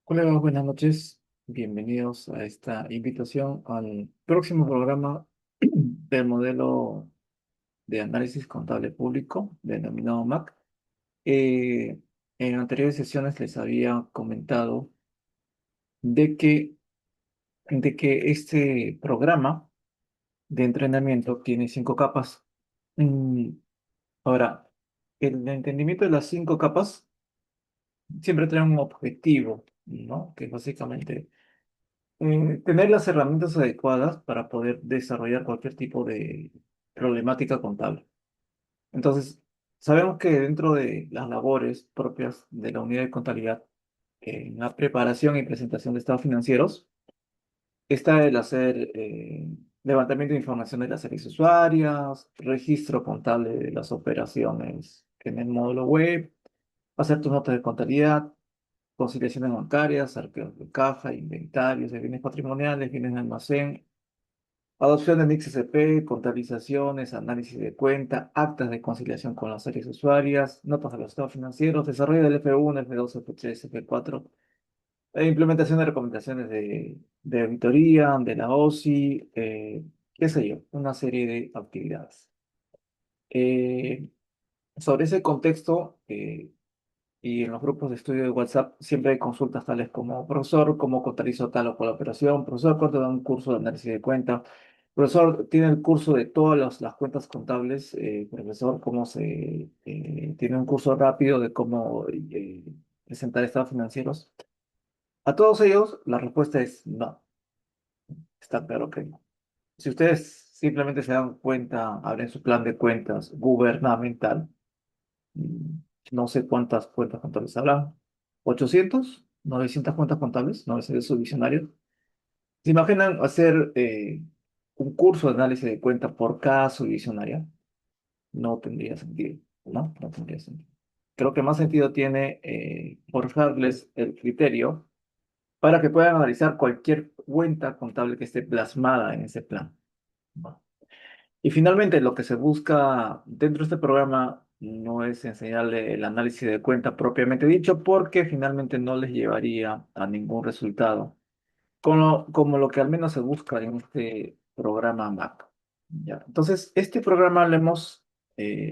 Hola, buenas noches. Bienvenidos a esta invitación al próximo programa del modelo de análisis contable público, denominado MAC. En anteriores sesiones les había comentado de que, de que este programa de entrenamiento tiene 5 capas. Mm, Ahora, el entendimiento de las 5 capas siempre trae un objetivo, ¿no? Que es básicamente tener las herramientas adecuadas para poder desarrollar cualquier tipo de problemática contable. Entonces, sabemos que dentro de las labores propias de la unidad de contabilidad, en la preparación y presentación de estados financieros, está el hacer levantamiento de información de las series usuarias, registro contable de las operaciones en el módulo web, hacer tus notas de contabilidad, conciliaciones bancarias, arqueos de caja, inventarios de bienes patrimoniales, bienes de almacén, adopción de NICS SP, contabilizaciones, análisis de cuenta, actas de conciliación con las áreas usuarias, notas de los estados financieros, desarrollo del F1, F2, F3, F4, e implementación de recomendaciones de auditoría, de la OSI, qué sé yo, una serie de actividades. Eh, Sobre ese contexto, y en los grupos de estudio de WhatsApp siempre hay consultas tales como, profesor, ¿cómo contabilizo tal o cual operación? Profesor, ¿cuánto da un curso de análisis de cuenta? Profesor, ¿tiene el curso de todas las cuentas contables? Profesor, ¿tiene un curso rápido de cómo presentar estados financieros? A todos ellos, la respuesta es no. Está claro que no. Si ustedes simplemente se dan cuenta, abren su plan de cuentas gubernamental, Mm, no sé cuántas cuentas contables habrá, 800, 900 cuentas contables, 900 subdiccionarios. ¿Se imaginan hacer un curso de análisis de cuenta por cada subdiccionaria? No tendría sentido, ¿no? No tendría sentido. Creo que más sentido tiene forjarles el criterio para que puedan analizar cualquier cuenta contable que esté plasmada en ese plan. ¿No? Y finalmente, lo que se busca dentro de este programa no es enseñarle el análisis de cuenta propiamente dicho, porque finalmente no les llevaría a ningún resultado, como lo que al menos se busca en este programa MAP. ¿Ya? Entonces, este programa lo hemos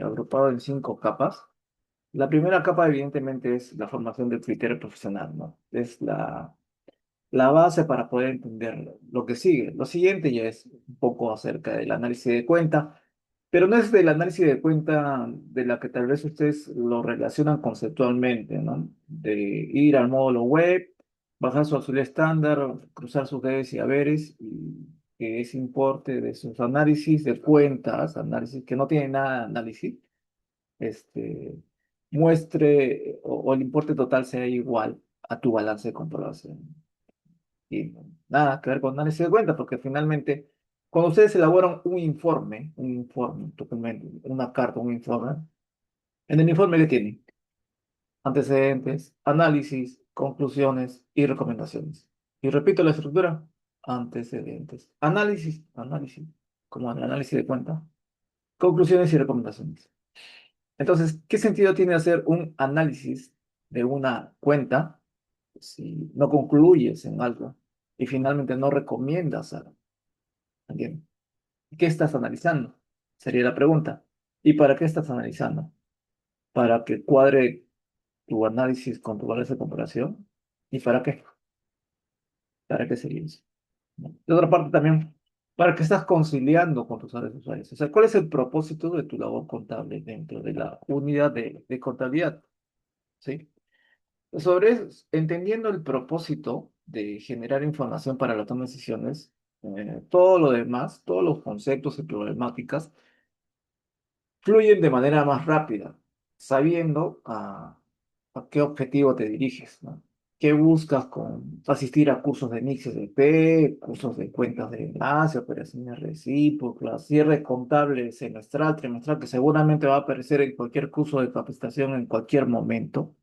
agrupado en 5 capas. La primera capa, evidentemente, es la formación del criterio profesional, ¿no? Es la base para poder entender lo que sigue. Lo siguiente ya es un poco acerca del análisis de cuenta, pero no es del análisis de cuenta de la que tal vez ustedes lo relacionan conceptualmente, ¿no? De ir al módulo web, bajar su azul estándar, cruzar sus debes y haberes, y que ese importe de sus análisis de cuentas, análisis que no tiene nada de análisis, este, muestre o el importe total sea igual a tu balance de comprobación. Y nada que ver con análisis de cuenta, porque finalmente, cuando ustedes elaboran un documento, una carta, un informe, en el informe que tienen antecedentes, análisis, conclusiones y recomendaciones. Y repito la estructura, antecedentes, análisis, como en el análisis de cuenta, conclusiones y recomendaciones. Entonces, ¿qué sentido tiene hacer un análisis de una cuenta si no concluyes en algo y finalmente no recomiendas algo? ¿Entiendes? ¿Qué estás analizando? Sería la pregunta. ¿Y para qué estás analizando? ¿Para que cuadre tu análisis con tu valores de comparación? ¿Y para qué? ¿Para qué sería eso? ¿No? De otra parte también, ¿para qué estás conciliando con tus áreas usuarios? O sea, ¿cuál es el propósito de tu labor contable dentro de la unidad de contabilidad? ¿Sí? Sobre eso, entendiendo el propósito de generar información para la toma de decisiones, todo lo demás, todos los conceptos y problemáticas fluyen de manera más rápida, sabiendo a qué objetivo te diriges, ¿no? ¿Qué buscas con asistir a cursos de NICS-SP, cursos de cuentas de enlace, operaciones recíprocas, cierre contable semestral, trimestral, que seguramente va a aparecer en cualquier curso de capacitación en cualquier momento?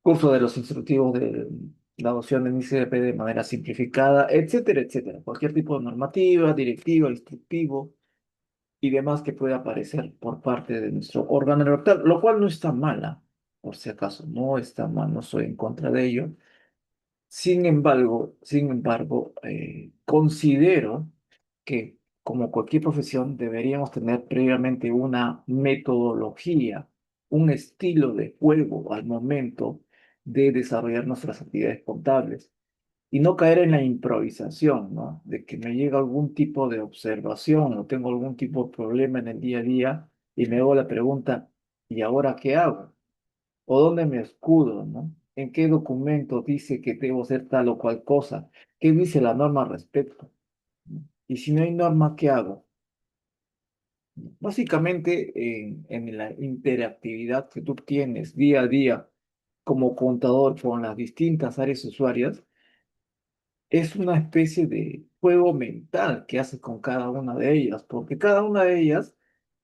Curso de los instructivos de la adopción de NICS-SP de manera simplificada, etcétera, etcétera. Cualquier tipo de normativa, directiva, instructivo y demás que pueda aparecer por parte de nuestro órgano electoral, lo cual no está mala, por si acaso, no está mal, no soy en contra de ello. Sin embargo, considero que como cualquier profesión deberíamos tener previamente una metodología, un estilo de juego al momento de desarrollar nuestras actividades contables y no caer en la improvisación, ¿no? De que me llega algún tipo de observación o tengo algún tipo de problema en el día a día y me hago la pregunta, ¿y ahora qué hago? ¿O dónde me escudo, no? ¿En qué documento dice que debo hacer tal o cual cosa? ¿Qué dice la norma al respecto? Y si no hay norma, ¿qué hago? Básicamente, en la interactividad que tú tienes día a día como contador con las distintas áreas usuarias, es una especie de juego mental que haces con cada una de ellas, porque cada una de ellas,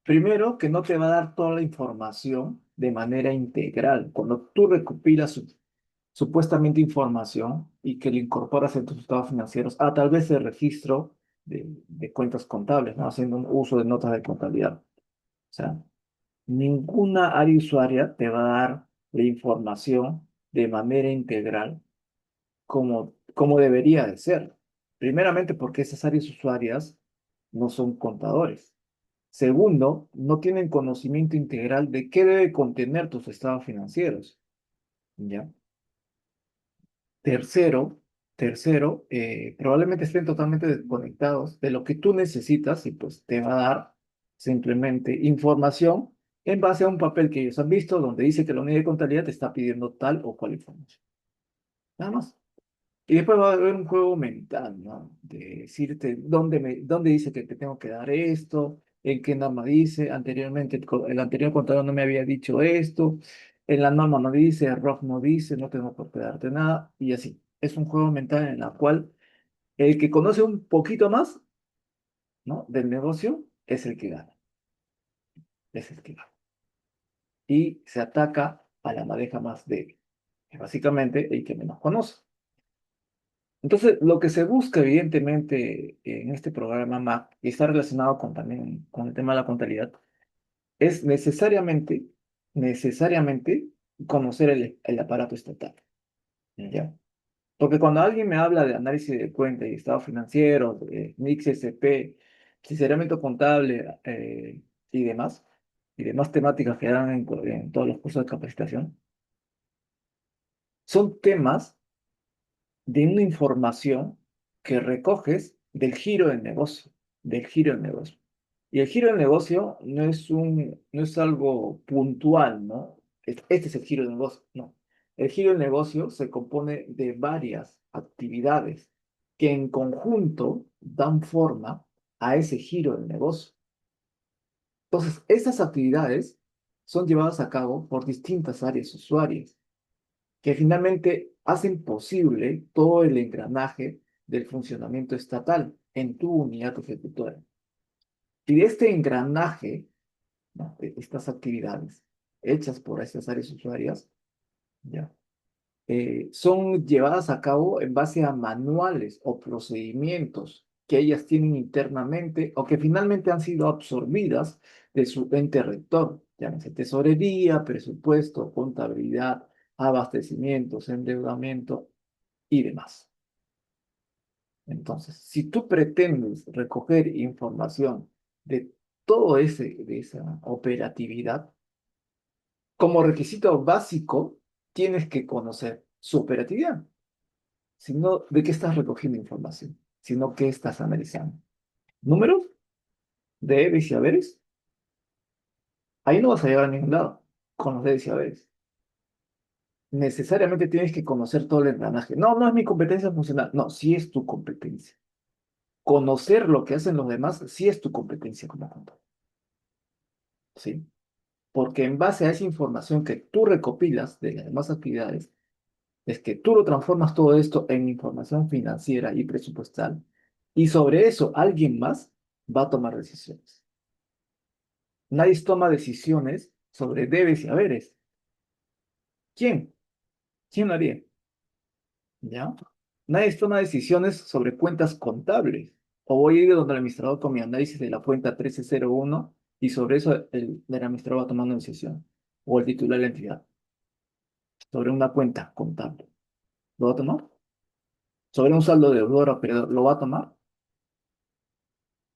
primero, que no te va a dar toda la información de manera integral. Cuando tú recopilas supuestamente información y que lo incorporas en tus estados financieros a través del registro de cuentas contables, ¿no? Haciendo un uso de notas de contabilidad. O sea, ninguna área usuaria te va a dar la información de manera integral como debería de ser. Primeramente porque esas áreas usuarias no son contadores. Segundo, no tienen conocimiento integral de qué debe contener tus estados financieros. ¿Ya? Tercero, probablemente estén totalmente desconectados de lo que tú necesitas y pues te va a dar simplemente información en base a un papel que ellos han visto donde dice que la unidad de contabilidad te está pidiendo tal o cual información. Nada más. Y después va a haber un juego mental, ¿no? De decirte dónde dice que te tengo que dar esto, en qué norma dice, anteriormente el anterior contador no me había dicho esto, en la norma no dice, el ROF no dice, no tengo por qué darte nada, y así. Es un juego mental en el cual el que conoce un poquito más, ¿no? Del negocio es el que gana, es el que gana. Y se ataca a la madeja más débil, que es básicamente el que menos conoce. Entonces, lo que se busca, evidentemente, en este programa MAP, y está relacionado también con el tema de la contabilidad, es necesariamente conocer el aparato estatal, ¿ya? Porque cuando alguien me habla de análisis de cuenta y estado financiero, de mix SP, sinceramiento contable y demás temáticas que dan en todos los cursos de capacitación, son temas de una información que recoges del giro del negocio, del giro del negocio. Y el giro del negocio no es algo puntual, ¿no? Este es el giro del negocio, no. El giro del negocio se compone de varias actividades que en conjunto dan forma a ese giro del negocio. Entonces, esas actividades son llevadas a cabo por distintas áreas usuarias que finalmente hacen posible todo el engranaje del funcionamiento estatal en tu unidad ejecutora. Y de este engranaje, ¿no? De estas actividades hechas por estas áreas usuarias, ¿ya? Son llevadas a cabo en base a manuales o procedimientos que ellas tienen internamente o que finalmente han sido absorbidas de su ente rector, llámese tesorería, presupuesto, contabilidad, abastecimientos, endeudamiento y demás. Entonces, si tú pretendes recoger información de de esa operatividad, como requisito básico, tienes que conocer su operatividad, sino de qué estás recogiendo información, sino qué estás analizando. Números de debes y haberes, ahí no vas a llegar a ningún lado con los debes y haberes. Necesariamente tienes que conocer todo el engranaje. No, no es mi competencia funcional. No, sí es tu competencia. Conocer lo que hacen los demás sí es tu competencia como contador. ¿Sí? Porque en base a esa información que tú recopilas de las demás actividades, es que tú lo transformas todo esto en información financiera y presupuestal, y sobre eso alguien más va a tomar decisiones. Nadie toma decisiones sobre debes y haberes. ¿Quién? ¿Quién lo haría? ¿Ya? Nadie toma decisiones sobre cuentas contables. O voy a ir donde el administrador con mi análisis de la cuenta 1301 y sobre eso el administrador va tomando una decisión. O el titular de la entidad sobre una cuenta contable. ¿Lo va a tomar? sobre un saldo de deudor o acreedor, ¿lo va a tomar?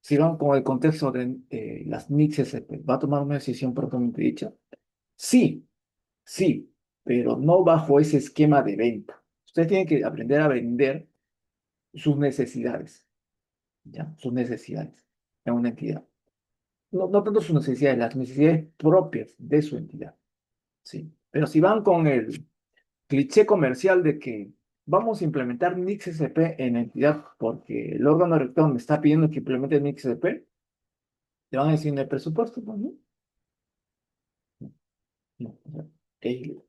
Si vamos con el contexto de las NICs SP, ¿va a tomar una decisión propiamente dicha? Sí, sí, pero no bajo ese esquema de venta. Usted tiene que aprender a vender sus necesidades, ¿ya? Sus necesidades en una entidad. No, no tanto sus necesidades, las necesidades propias de su entidad, ¿sí? Pero si van con el cliché comercial de que vamos a implementar NICs SP en entidad porque el órgano rector me está pidiendo que implemente NICs SP, te van a decir en el presupuesto, pues, ¿no? No, o sea, el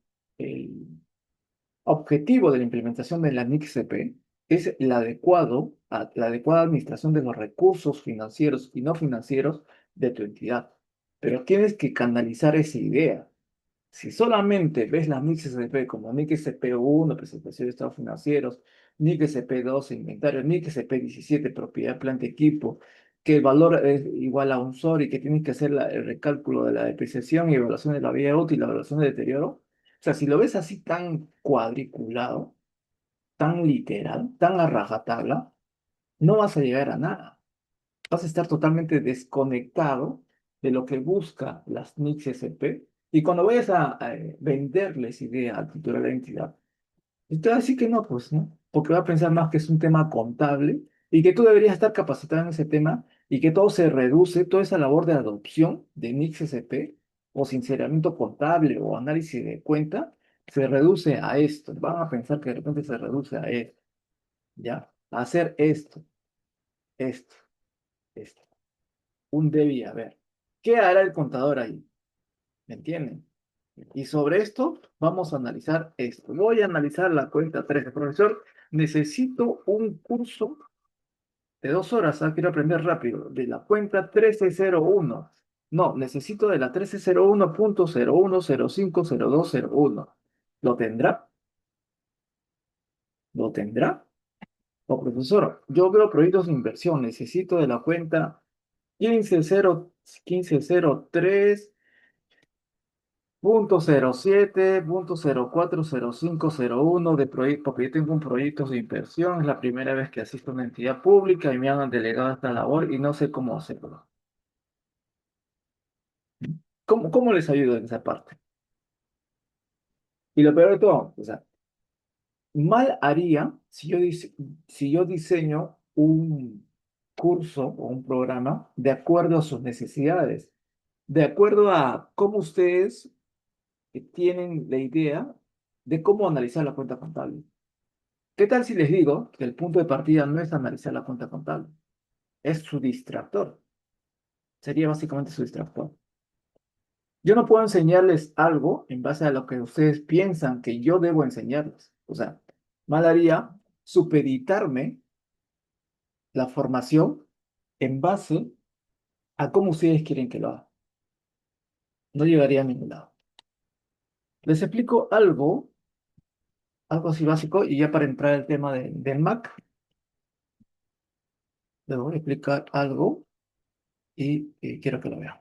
objetivo de la implementación de la NIC-CP es la adecuada administración de los recursos financieros y no financieros de tu entidad. Pero tienes que canalizar esa idea. Si solamente ves las NIC-CP como NIC-CP1, presentación de estados financieros, NIC-CP2, inventario, NIC-CP17, propiedad, planta, equipo, que el valor es igual a un SOR y que tienes que hacer el recálculo de la depreciación y evaluación de la vida útil, la evaluación de deterioro. O sea, si lo ves así tan cuadriculado, tan literal, tan a rajatabla, no vas a llegar a nada. Vas a estar totalmente desconectado de lo que busca las NICs SP. Y cuando vayas a venderles idea al titular de la entidad, y te va a decir que no, pues, ¿no? Porque va a pensar más que es un tema contable y que tú deberías estar capacitado en ese tema y que todo se reduce, toda esa labor de adopción de NICs SP o sinceramiento contable o análisis de cuenta, se reduce a esto. Van a pensar que de repente se reduce a esto, ¿ya? A hacer esto, esto. Un debía haber. ¿Qué hará el contador ahí? ¿Me entienden? Y sobre esto vamos a analizar esto. Voy a analizar la cuenta 13. Profesor, necesito un curso de 2 horas. Quiero aprender rápido. De la cuenta 1301. No, necesito de la 1301.01050201. ¿Lo tendrá? ¿Lo tendrá? O profesor, yo veo proyectos de inversión. Necesito de la cuenta 1503. Punto 07, punto 040501 de proyecto, porque yo tengo un proyecto de inversión, es la primera vez que asisto a una entidad pública y me han delegado esta labor y no sé cómo hacerlo. ¿Cómo les ayudo en esa parte? Y lo peor de todo, o sea, mal haría si yo diseño un curso o un programa de acuerdo a sus necesidades, de acuerdo a cómo ustedes tienen la idea de cómo analizar la cuenta contable. ¿Qué tal si les digo que el punto de partida no es analizar la cuenta contable? Es su distractor. Sería básicamente su distractor. Yo no puedo enseñarles algo en base a lo que ustedes piensan que yo debo enseñarles. O sea, mal haría supeditarme la formación en base a cómo ustedes quieren que lo haga. No llegaría a ningún lado. Les explico algo así básico, y ya para entrar al tema del Mac, les voy a explicar algo y quiero que lo vean.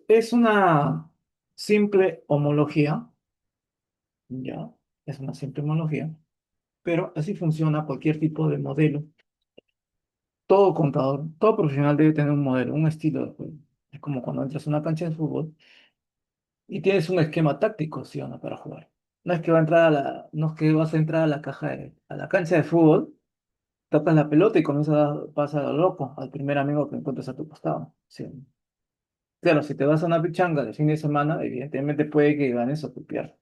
Es una simple homología, ya, es una simple homología, pero así funciona cualquier tipo de modelo. Todo contador, todo profesional debe tener un modelo, un estilo de juego. Es como cuando entras a una cancha de fútbol y tienes un esquema táctico, ¿sí o no?, para jugar. No es que vas a entrar a la a la cancha de fútbol, tapas la pelota y comienzas a pasar a lo loco al primer amigo que encuentres a tu costado. ¿Sí? Claro, si te vas a una pichanga de fin de semana, evidentemente puede que ganes o que pierdas.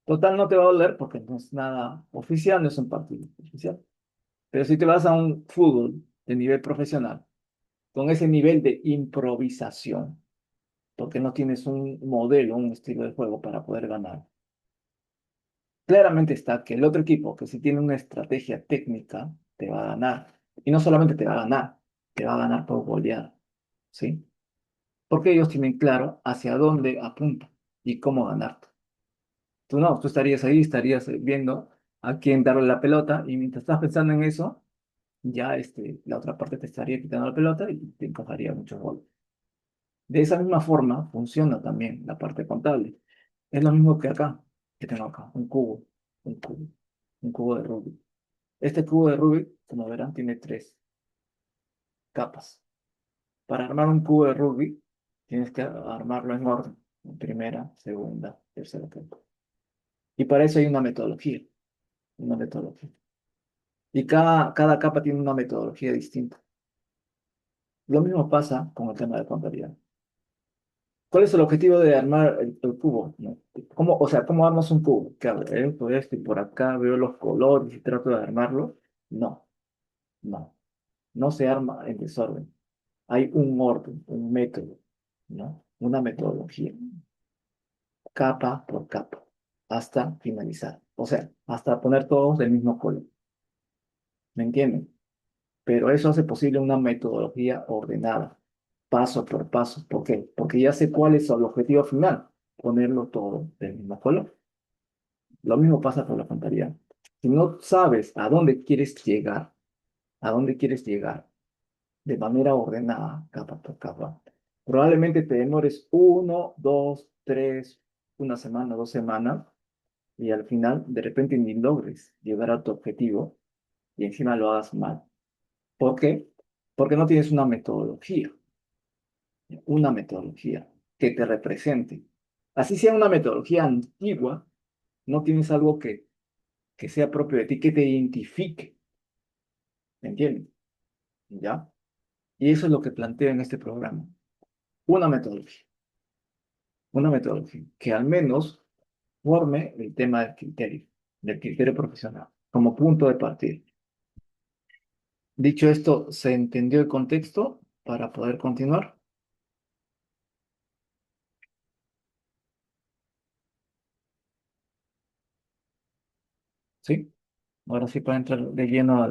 Total, no te va a doler porque no es nada oficial, no es un partido oficial. Pero si te vas a un fútbol de nivel profesional, con ese nivel de improvisación, porque no tienes un modelo, un estilo de juego para poder ganar, claramente está que el otro equipo, que si tiene una estrategia técnica, te va a ganar. Y no solamente te va a ganar, te va a ganar por goleada, ¿sí? Porque ellos tienen claro hacia dónde apuntan y cómo ganar. Tú no, tú estarías ahí, estarías viendo a quién darle la pelota y mientras estás pensando en eso, ya la otra parte te estaría quitando la pelota y te encajaría muchos goles. De esa misma forma funciona también la parte contable. Es lo mismo que acá, que tengo acá, un cubo, un cubo de Rubik. Este cubo de Rubik, como verán, tiene tres capas. Para armar un cubo de Rubik, tienes que armarlo en orden, en primera, segunda, tercera capa. Y para eso hay una metodología, una metodología. Y cada capa tiene una metodología distinta. Lo mismo pasa con el tema de contabilidad. ¿Cuál es el objetivo de armar el cubo? ¿No? ¿Cómo, o sea, cómo armas un cubo? ¿Qué hago? Esto y por acá veo los colores y trato de armarlo. No, no, no se arma en desorden. Hay un orden, un método, ¿no? Una metodología, capa por capa, hasta finalizar. O sea, hasta poner todos del mismo color. ¿Me entienden? Pero eso hace posible una metodología ordenada, paso por paso. ¿Por qué? Porque ya sé cuál es el objetivo final, ponerlo todo del mismo color. Lo mismo pasa con la contabilidad. Si no sabes a dónde quieres llegar de manera ordenada, capa por capa, probablemente te demores uno, dos, tres, una semana, 2 semanas, y al final de repente ni logres llegar a tu objetivo y encima lo hagas mal. ¿Por qué? Porque no tienes una metodología que te represente. Así sea una metodología antigua, no tienes algo que sea propio de ti, que te identifique, ¿me entiendes? ¿Ya? Y eso es lo que planteo en este programa. Una metodología, una metodología que al menos forme el tema del criterio profesional, como punto de partida. Dicho esto, ¿se entendió el contexto para poder continuar? ¿Sí? Ahora sí para entrar de lleno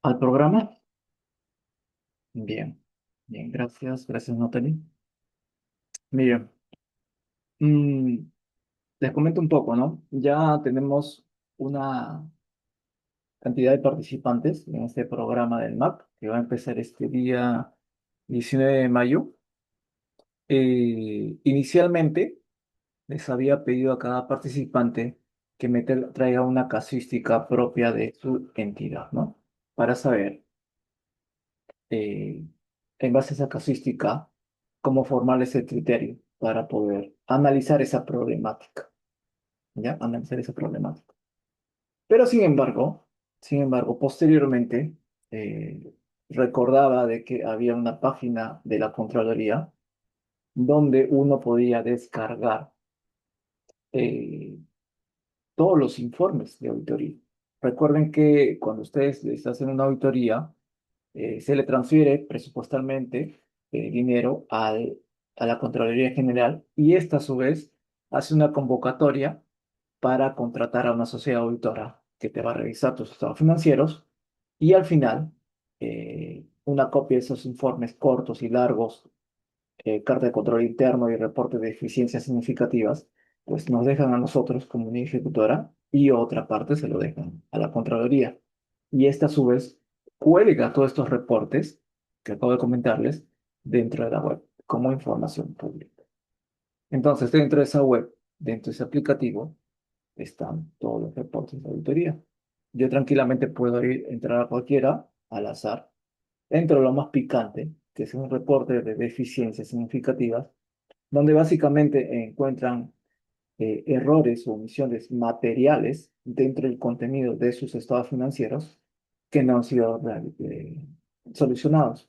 al programa. Bien, bien, gracias, gracias Natalie. Miren, mm, les comento un poco, ¿no? Ya tenemos una cantidad de participantes en este programa del MAP, que va a empezar este día 19 de mayo. Inicialmente les había pedido a cada participante que traiga una casuística propia de su entidad, ¿no? Para saber, eh, en base a esa casuística, cómo formar ese criterio para poder analizar esa problemática, ¿ya? Analizar esa problemática. Pero sin embargo, posteriormente recordaba de que había una página de la Contraloría donde uno podía descargar eh, todos los informes de auditoría. Recuerden que cuando ustedes les hacen una auditoría, se le transfiere presupuestalmente dinero a la Contraloría General y esta a su vez hace una convocatoria para contratar a una sociedad auditora que te va a revisar tus estados financieros y al final una copia de esos informes cortos y largos, carta de control interno y reporte de eficiencias significativas, pues nos dejan a nosotros como una ejecutora y otra parte se lo dejan a la Contraloría. Y esta a su vez cuelga todos estos reportes que acabo de comentarles dentro de la web como información pública. Entonces, dentro de esa web, dentro de ese aplicativo, están todos los reportes de auditoría. Yo tranquilamente puedo entrar a cualquiera al azar, entro a lo más picante, que es un reporte de deficiencias significativas, donde básicamente encuentran errores o omisiones materiales dentro del contenido de sus estados financieros que no han sido solucionados.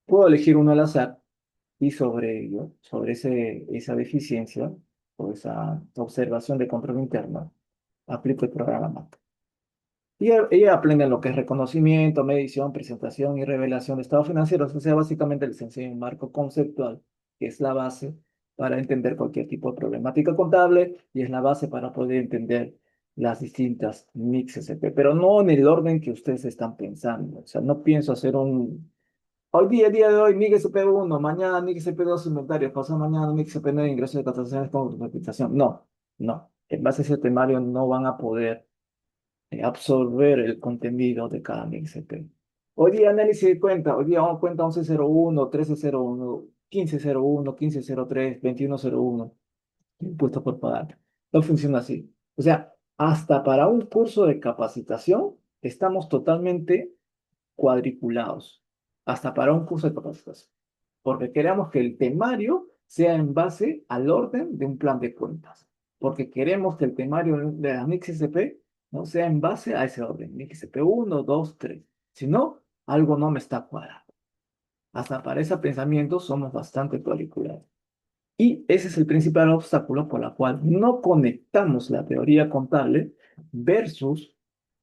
Puedo elegir uno al azar y sobre ello, sobre esa deficiencia o esa observación de control interno, aplico el programa MAP. Y ella aprende lo que es reconocimiento, medición, presentación y revelación de estados financieros. O sea, básicamente les enseña un marco conceptual, que es la base para entender cualquier tipo de problemática contable y es la base para poder entender las distintas mix SP, pero no en el orden que ustedes están pensando. O sea, no pienso hacer hoy día de hoy, MIG SP1, mañana MIG SP2 inventario, pasado mañana MIG SP9 ingresos de cotizaciones con capitalización. No, no. En base a ese temario no van a poder absorber el contenido de cada MXP. Hoy día análisis de cuenta, hoy día vamos cuenta 1101, 1301, 1501, 1503, 2101, impuesto por pagar. No funciona así. O sea, hasta para un curso de capacitación estamos totalmente cuadriculados. Hasta para un curso de capacitación. Porque queremos que el temario sea en base al orden de un plan de cuentas. Porque queremos que el temario de la NIC SCP no sea en base a ese orden. NIC SCP 1, 2, 3. Si no, algo no me está cuadrando. Hasta para ese pensamiento somos bastante cuadriculados. Y ese es el principal obstáculo por el cual no conectamos la teoría contable versus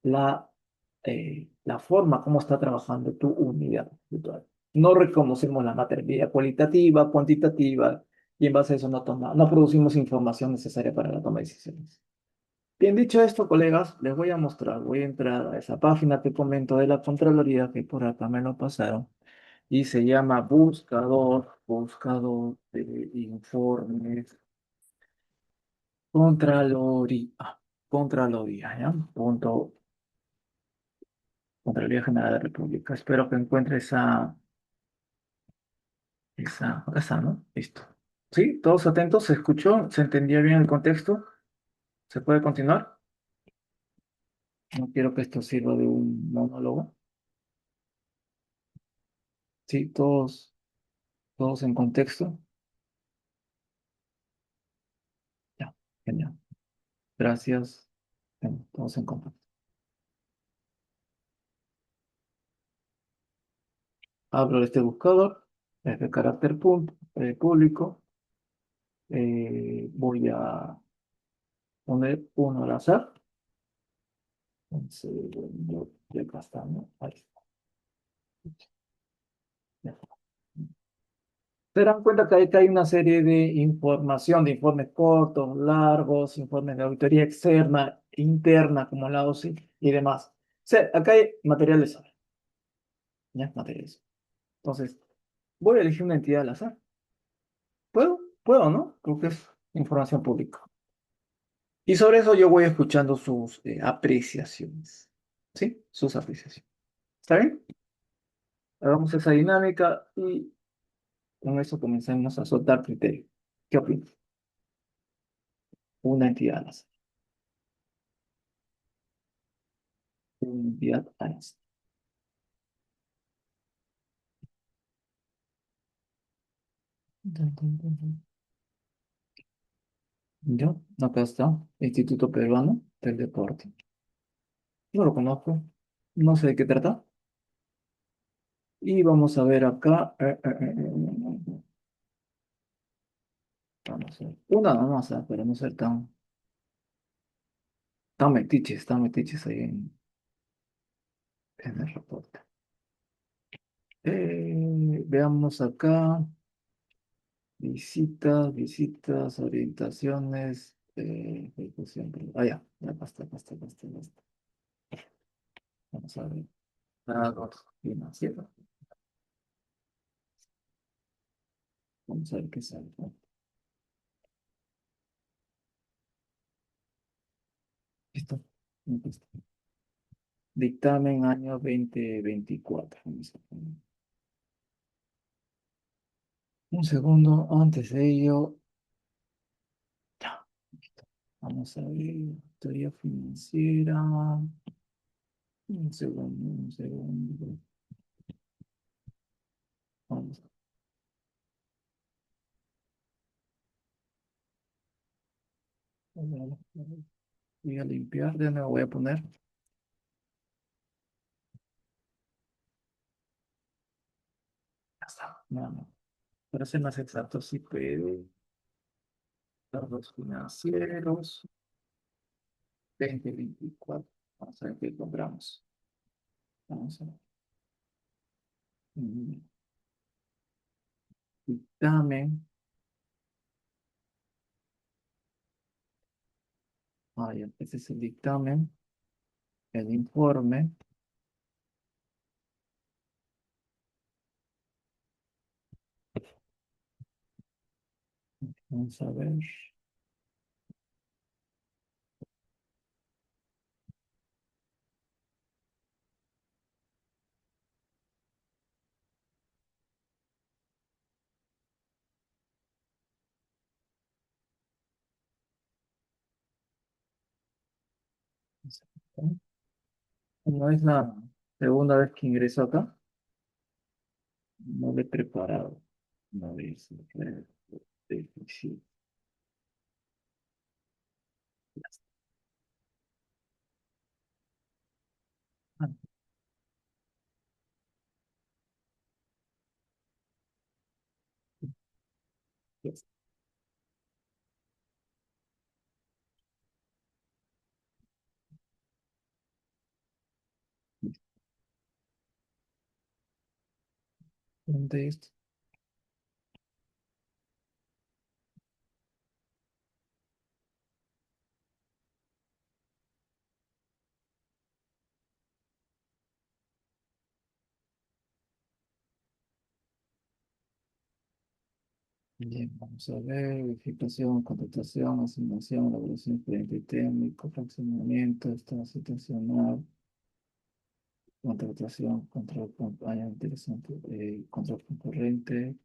la forma como está trabajando tu unidad virtual. No reconocemos la materia cualitativa, cuantitativa, y en base a eso no producimos información necesaria para la toma de decisiones. Bien dicho esto, colegas, les voy a mostrar, voy a entrar a esa página que comento de la Contraloría, que por acá me lo pasaron, y se llama buscador de informes, Contraloría, ¿ya? Contraloría General de la República. Espero que encuentre acá está, ¿no? Listo. ¿Sí? ¿Todos atentos? ¿Se escuchó? ¿Se entendía bien el contexto? ¿Se puede continuar? No quiero que esto sirva de un monólogo. ¿Sí? Todos en contexto. Ya, genial. Gracias. Bien, todos en contexto. Abro este buscador, es de carácter público. Voy a poner uno al azar. Un segundo, ya acá está, ¿no? Ahí está. Ya. Se dan cuenta que hay una serie de información, de informes cortos, largos, informes de auditoría externa, interna, como la OSI y demás. Acá hay materiales, ¿ya? Materiales. Entonces, voy a elegir una entidad al azar. ¿Puedo? ¿Puedo, no? Creo que es información pública. Y sobre eso yo voy escuchando sus apreciaciones. ¿Sí? Sus apreciaciones. ¿Está bien? Hagamos esa dinámica y con eso comencemos a soltar criterios. ¿Qué opinas? Una entidad al azar. Una entidad al azar. Dun, dun, dun, dun. Yo, acá está, Instituto Peruano del Deporte. No lo conozco, no sé de qué trata. Y vamos a ver acá. Vamos a ver. Una nomás, para no ser tan metiches ahí en el reporte. Veamos acá. Visitas, orientaciones, ejecución. Ya basta, basta, basta, basta. Vamos a ver. Datos financieros. Vamos a ver qué sale, ¿no? Listo. Listo. Dictamen año 2024. Vamos a poner. Un segundo, antes de ello, ya. Listo. Vamos a ver. Teoría financiera. Un segundo, un segundo. Vamos voy a limpiar, de nuevo voy a poner. Ya está. No, no. Para ser más exacto, sí puede. Datos financieros. 2024. Vamos a ver qué encontramos. Vamos a ver. Mm, Dictamen. Ya, ese es el dictamen. El informe. Vamos a ver. No es la segunda vez que ingreso acá. No lo he preparado. No es difícil. Ah, yes. ¿Dónde es? Bien, vamos a ver. Verificación, contratación, asignación, elaboración, expediente técnico, fraccionamiento, estado situacional, contratación, control, campaña, interesante, control concurrente,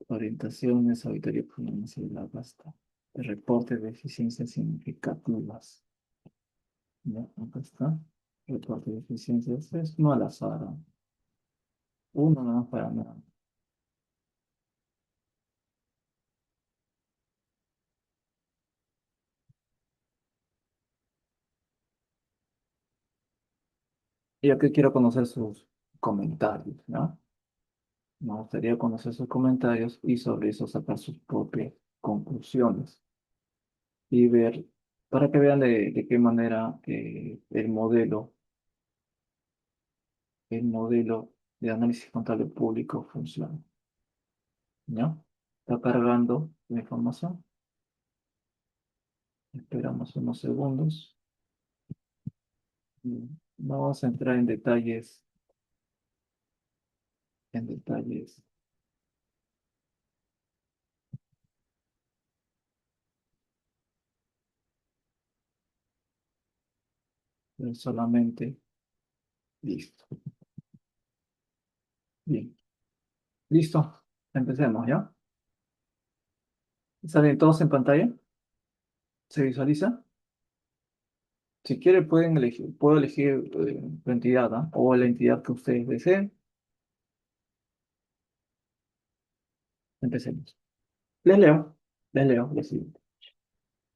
orientaciones, auditoría financiera, la basta. El reporte de eficiencias significativas. Ya, acá está. Reporte de eficiencias. Es no al azar. ¿No? Uno no para nada. Yo que quiero conocer sus comentarios, ¿no? Me gustaría conocer sus comentarios y sobre eso sacar sus propias conclusiones y ver, para que vean de qué manera el modelo de análisis contable público funciona, ¿no? Está cargando la información. Esperamos unos segundos. Y vamos a entrar en detalles, solamente listo. Bien, listo. Empecemos, ¿ya? ¿Salen todos en pantalla? ¿Se visualiza? Si quiere pueden elegir, puedo elegir la entidad, ¿ah? O la entidad que ustedes deseen. Empecemos. Les leo, les leo lo siguiente.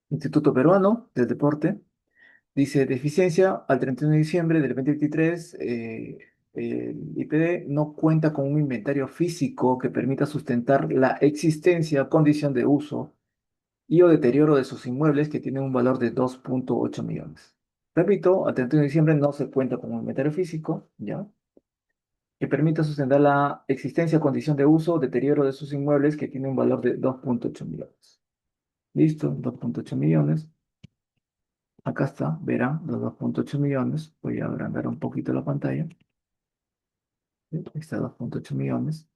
Instituto Peruano del Deporte dice deficiencia al 31 de diciembre del 2023. El IPD no cuenta con un inventario físico que permita sustentar la existencia, condición de uso y o deterioro de sus inmuebles que tienen un valor de 2,8 millones. Repito, al 31 de diciembre no se cuenta con un inventario físico, ¿ya? Que permita sustentar la existencia, condición de uso, deterioro de sus inmuebles que tiene un valor de 2,8 millones. Listo, 2,8 millones. Acá está, verán los 2,8 millones. Voy a agrandar un poquito la pantalla. Ahí está 2,8 millones.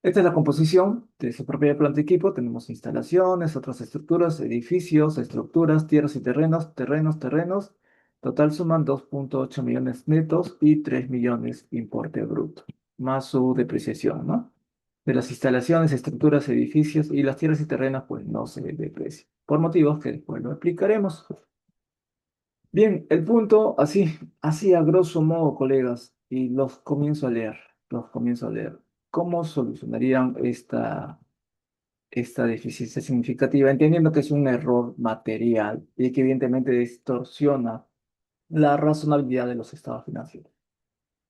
Esta es la composición de su propia planta de equipo. Tenemos instalaciones, otras estructuras, edificios, estructuras, tierras y terrenos, terrenos. Total suman 2,8 millones netos y 3 millones importe bruto, más su depreciación, ¿no? De las instalaciones, estructuras, edificios y las tierras y terrenos, pues no se deprecia, por motivos que después lo explicaremos. Bien, el punto, así a grosso modo, colegas, y los comienzo a leer. ¿Cómo solucionarían esta deficiencia significativa? Entendiendo que es un error material y que evidentemente distorsiona la razonabilidad de los estados financieros.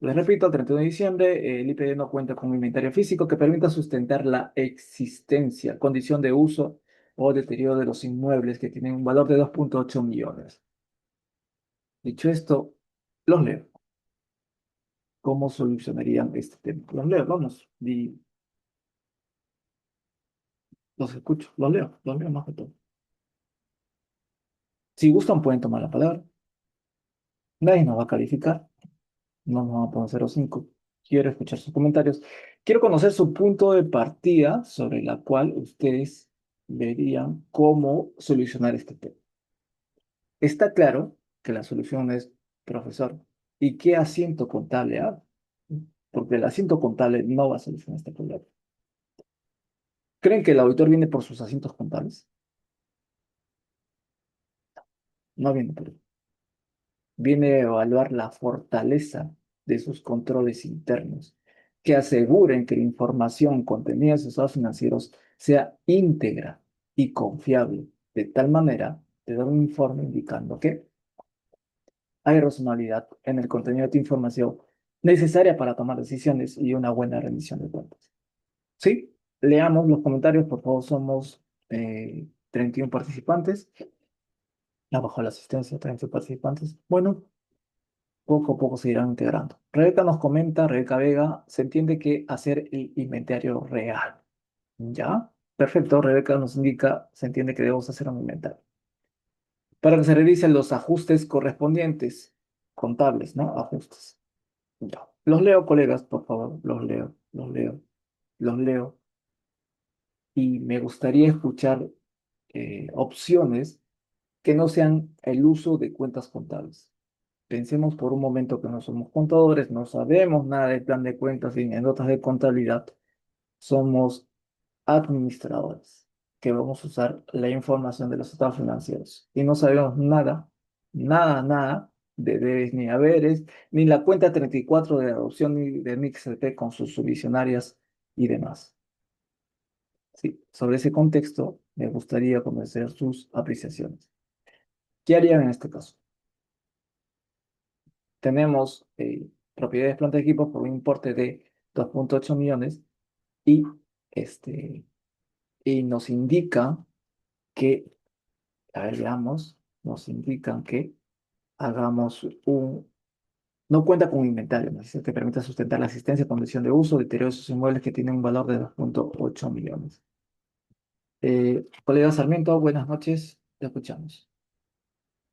Les repito, al 31 de diciembre, el IPD no cuenta con un inventario físico que permita sustentar la existencia, condición de uso o deterioro de los inmuebles que tienen un valor de 2,8 millones. Dicho esto, los leo. ¿Cómo solucionarían este tema? Los leo, vamos, y los escucho, los leo más que todo. Si gustan, pueden tomar la palabra. Nadie nos va a calificar, no nos va a poner 0,5. Quiero escuchar sus comentarios. Quiero conocer su punto de partida sobre la cual ustedes verían cómo solucionar este tema. Está claro que la solución es, profesor, ¿y qué asiento contable hago? Porque el asiento contable no va a solucionar este problema. ¿Creen que el auditor viene por sus asientos contables? No viene por eso. viene a evaluar la fortaleza de sus controles internos, que aseguren que la información contenida en sus estados financieros sea íntegra y confiable, de tal manera te da un informe indicando que hay razonabilidad en el contenido de tu información necesaria para tomar decisiones y una buena rendición de cuentas. Sí, leamos los comentarios, por favor, somos 31 participantes. Abajo la asistencia, 31 participantes. Bueno, poco a poco se irán integrando. Rebeca nos comenta, Rebeca Vega, se entiende que hacer el inventario real. ¿Ya? Perfecto, Rebeca nos indica, se entiende que debemos hacer un inventario. Para que se revisen los ajustes correspondientes, contables, ¿no? Ajustes. Ya. Los leo, colegas, por favor, los leo. Y me gustaría escuchar opciones que no sean el uso de cuentas contables. Pensemos por un momento que no somos contadores, no sabemos nada del plan de cuentas y en notas de contabilidad. Somos administradores que vamos a usar la información de los estados financieros y no sabemos nada de debes ni haberes, ni la cuenta 34 de adopción ni de MixLP con sus subvisionarias y demás. Sí, sobre ese contexto me gustaría conocer sus apreciaciones. ¿Qué harían en este caso? Tenemos propiedades, planta de equipos por un importe de 2,8 millones y, este, y nos indica que, a ver, veamos, nos indican que hagamos no cuenta con inventario, nos dice que permita sustentar la asistencia, condición de uso, deterioro de sus inmuebles que tienen un valor de 2,8 millones. Colega Sarmiento, buenas noches, te escuchamos.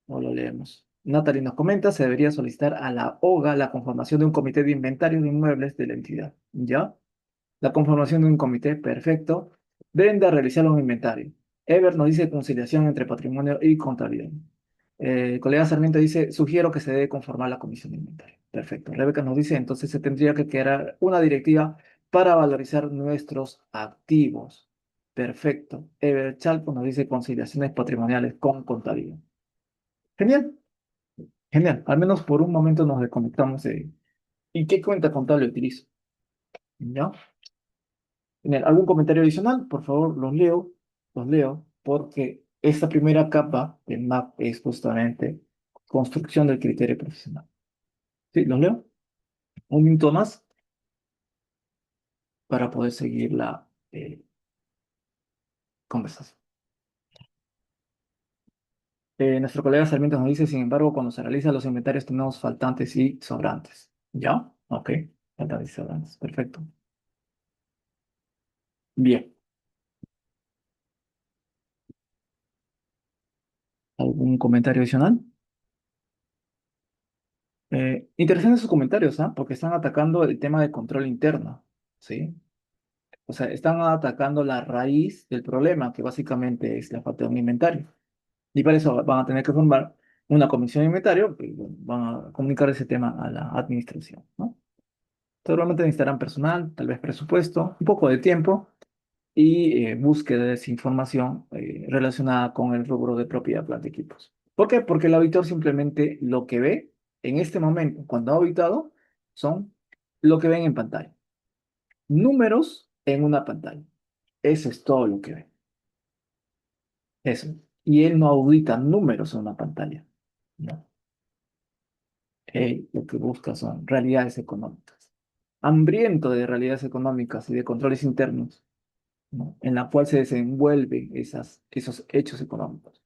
No lo leemos. Natalie nos comenta, se debería solicitar a la OGA la conformación de un comité de inventario de inmuebles de la entidad. ¿Ya? La conformación de un comité, perfecto. Brenda, realizar un inventario. Ever nos dice conciliación entre patrimonio y contabilidad. Colega Sarmiento dice, sugiero que se debe conformar la comisión de inventario. Perfecto. Rebeca nos dice, entonces se tendría que crear una directiva para valorizar nuestros activos. Perfecto. Ever Chalpo nos dice conciliaciones patrimoniales con contabilidad. Genial. Genial, al menos por un momento nos desconectamos de... ¿Y qué cuenta contable utilizo? ¿Ya? Genial. ¿Algún comentario adicional? Por favor, los leo, porque esta primera capa del MAP es justamente construcción del criterio profesional. ¿Sí? ¿Los leo? Un minuto más para poder seguir la conversación. Nuestro colega Sarmiento nos dice, sin embargo, cuando se realizan los inventarios tenemos faltantes y sobrantes. ¿Ya? Ok. Faltantes y sobrantes. Perfecto. Bien. ¿Algún comentario adicional? Interesantes sus comentarios, ¿ah? Porque están atacando el tema de control interno, ¿sí? O sea, están atacando la raíz del problema, que básicamente es la falta de un inventario. Y para eso van a tener que formar una comisión de inventario, y bueno, van a comunicar ese tema a la administración, ¿no? Seguramente necesitarán personal, tal vez presupuesto, un poco de tiempo y búsqueda de esa información relacionada con el rubro de propiedad, planta y equipos. ¿Por qué? Porque el auditor simplemente lo que ve en este momento, cuando ha auditado, son lo que ven en pantalla. Números en una pantalla. Eso es todo lo que ve. Eso. Y él no audita números en una pantalla. No. Él lo que busca son realidades económicas. Hambriento de realidades económicas y de controles internos, ¿no? En la cual se desenvuelven esos hechos económicos.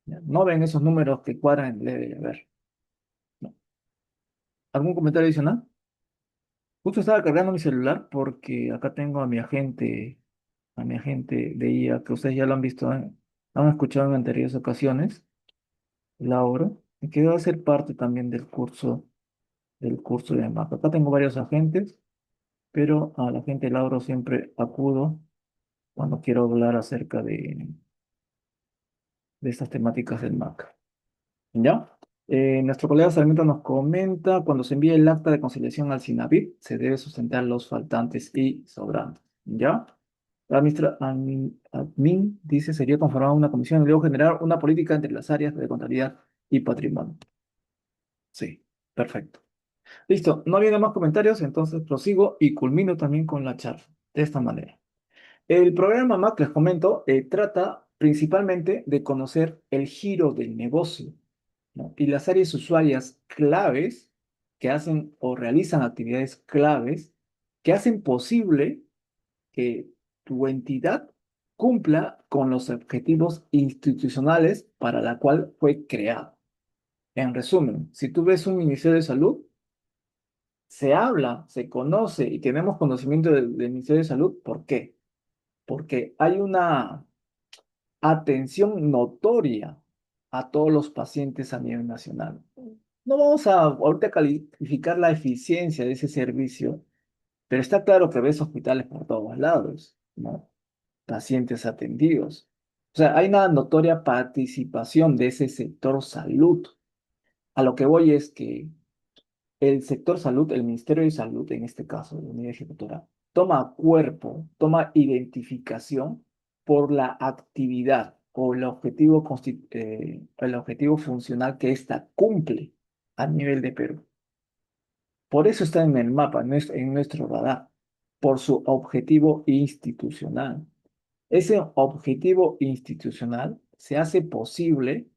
¿Ya? No ven esos números que cuadran en el debe haber. ¿No? ¿Algún comentario adicional? Justo estaba cargando mi celular porque acá tengo a mi agente de IA, que ustedes ya lo han visto, han escuchado en anteriores ocasiones, Lauro, y que va a ser parte también del curso de MAP. Acá tengo varios agentes, pero a la gente Lauro siempre acudo cuando quiero hablar acerca de estas temáticas del MAP. ¿Ya? Nuestro colega Sarmiento nos comenta, cuando se envía el acta de conciliación al SINAVIP, se debe sustentar los faltantes y sobrantes. ¿Ya? Admin dice, sería conformar una comisión y luego generar una política entre las áreas de contabilidad y patrimonio. Sí, perfecto. Listo, no habiendo más comentarios, entonces prosigo y culmino también con la charla. De esta manera. El programa MAC, les comento, trata principalmente de conocer el giro del negocio, ¿no? Y las áreas usuarias claves que hacen o realizan actividades claves que hacen posible que tu entidad cumpla con los objetivos institucionales para la cual fue creada. En resumen, si tú ves un Ministerio de Salud, se habla, se conoce y tenemos conocimiento del Ministerio de Salud. ¿Por qué? Porque hay una atención notoria a todos los pacientes a nivel nacional. No vamos a ahorita calificar la eficiencia de ese servicio, pero está claro que ves hospitales por todos lados, ¿no? Pacientes atendidos. O sea, hay una notoria participación de ese sector salud. A lo que voy es que el sector salud, el Ministerio de Salud, en este caso, la unidad ejecutora, toma cuerpo, toma identificación por la actividad o el objetivo funcional que ésta cumple a nivel de Perú. Por eso está en el mapa, en nuestro radar, por su objetivo institucional. Ese objetivo institucional se hace posible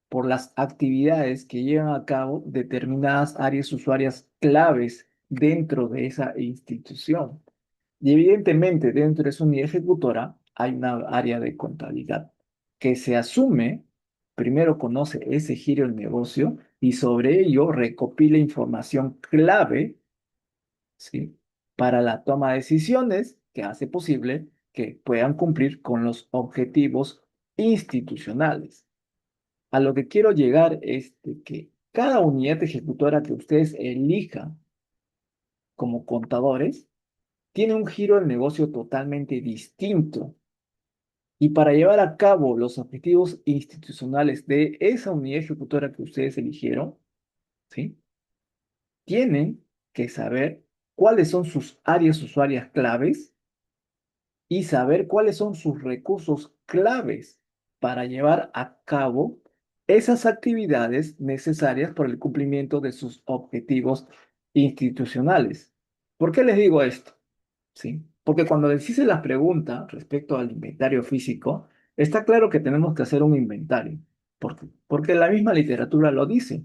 por las actividades que llevan a cabo determinadas áreas usuarias claves dentro de esa institución. Y evidentemente dentro de esa unidad ejecutora hay una área de contabilidad que se asume, primero conoce ese giro del negocio y sobre ello recopila información clave, ¿sí? Para la toma de decisiones que hace posible que puedan cumplir con los objetivos institucionales. A lo que quiero llegar es de que cada unidad ejecutora que ustedes elijan como contadores tiene un giro del negocio totalmente distinto. Y para llevar a cabo los objetivos institucionales de esa unidad ejecutora que ustedes eligieron, ¿sí? Tienen que saber cuáles son sus áreas usuarias claves y saber cuáles son sus recursos claves para llevar a cabo esas actividades necesarias para el cumplimiento de sus objetivos institucionales. ¿Por qué les digo esto? ¿Sí? Porque cuando les hice la pregunta respecto al inventario físico, está claro que tenemos que hacer un inventario. ¿Por qué? Porque la misma literatura lo dice.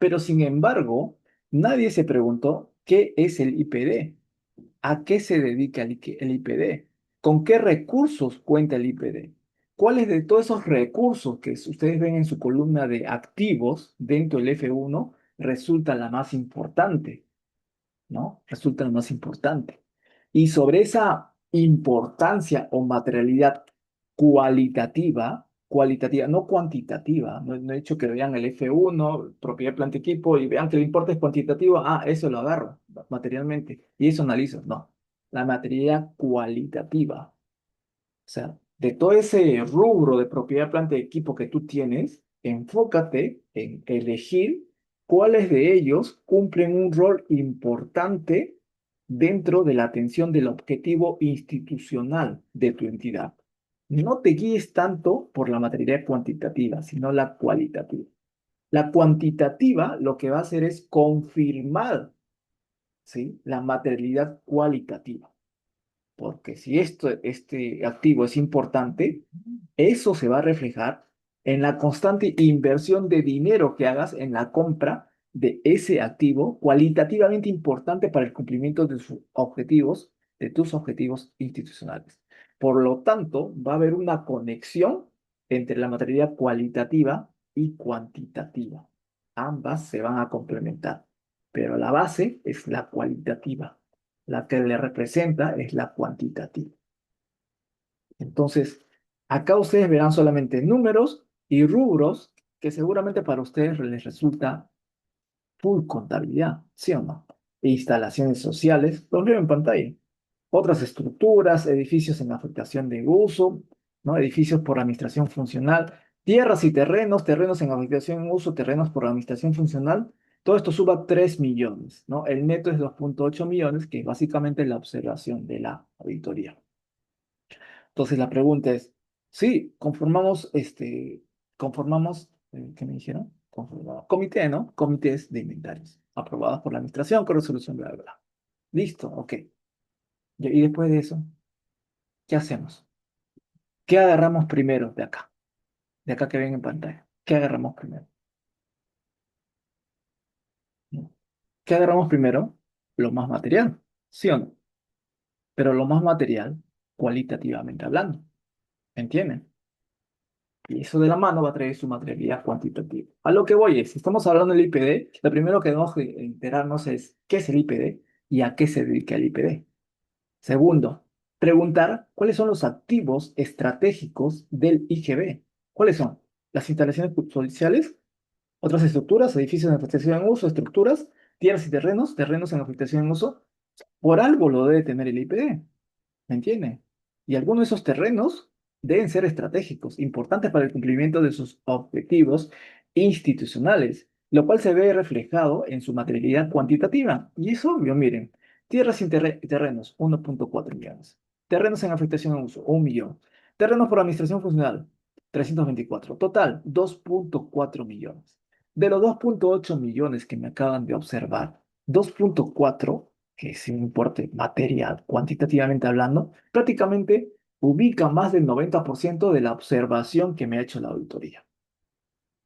Pero sin embargo, nadie se preguntó qué es el IPD. ¿A qué se dedica el IPD? ¿Con qué recursos cuenta el IPD? ¿Cuáles de todos esos recursos que ustedes ven en su columna de activos dentro del F1 resulta la más importante? ¿No? Resulta la más importante. Y sobre esa importancia o materialidad cualitativa, no cuantitativa, no he dicho que vean el F1, propiedad, planta, equipo, y vean que el importe es cuantitativo, eso lo agarro materialmente, y eso analizo. No, la materialidad cualitativa. O sea, de todo ese rubro de propiedad, planta y equipo que tú tienes, enfócate en elegir cuáles de ellos cumplen un rol importante dentro de la atención del objetivo institucional de tu entidad. No te guíes tanto por la materialidad cuantitativa, sino la cualitativa. La cuantitativa lo que va a hacer es confirmar, ¿sí?, la materialidad cualitativa. Porque si este activo es importante, eso se va a reflejar en la constante inversión de dinero que hagas en la compra de ese activo cualitativamente importante para el cumplimiento de sus objetivos, de tus objetivos institucionales. Por lo tanto, va a haber una conexión entre la materia cualitativa y cuantitativa. Ambas se van a complementar, pero la base es la cualitativa. La que le representa es la cuantitativa. Entonces, acá ustedes verán solamente números y rubros que seguramente para ustedes les resulta full contabilidad, ¿sí o no? E instalaciones sociales, los veo en pantalla. Otras estructuras, edificios en afectación de uso, ¿no? Edificios por administración funcional, tierras y terrenos, terrenos en afectación en uso, terrenos por administración funcional. Todo esto suba 3 millones, ¿no? El neto es 2,8 millones, que es básicamente la observación de la auditoría. Entonces la pregunta es, sí, conformamos, ¿qué me dijeron? conformado. Comité, ¿no? Comités de inventarios, aprobados por la administración con resolución, bla, bla, bla. Listo, ok. Y después de eso, ¿qué hacemos? ¿Qué agarramos primero de acá? De acá que ven en pantalla. ¿Qué agarramos primero? ¿No? ¿Qué agarramos primero? Lo más material, ¿sí o no? Pero lo más material, cualitativamente hablando. ¿Entienden? Y eso de la mano va a traer su materialidad cuantitativa. A lo que voy es, si estamos hablando del IPD, lo primero que debemos de enterarnos es qué es el IPD y a qué se dedica el IPD. Segundo, preguntar cuáles son los activos estratégicos del IGB. ¿Cuáles son? Las instalaciones judiciales, otras estructuras, edificios en afectación en uso, estructuras, tierras y terrenos, terrenos en afectación en uso. Por algo lo debe tener el IPD. ¿Me entiende? Y algunos de esos terrenos deben ser estratégicos, importantes para el cumplimiento de sus objetivos institucionales, lo cual se ve reflejado en su materialidad cuantitativa. Y es obvio, miren, tierras y terrenos, 1,4 millones. Terrenos en afectación en uso, 1 millón. Terrenos por administración funcional, 324. Total, 2,4 millones. De los 2,8 millones que me acaban de observar, 2,4 que es un importe material, cuantitativamente hablando, prácticamente ubica más del 90% de la observación que me ha hecho la auditoría.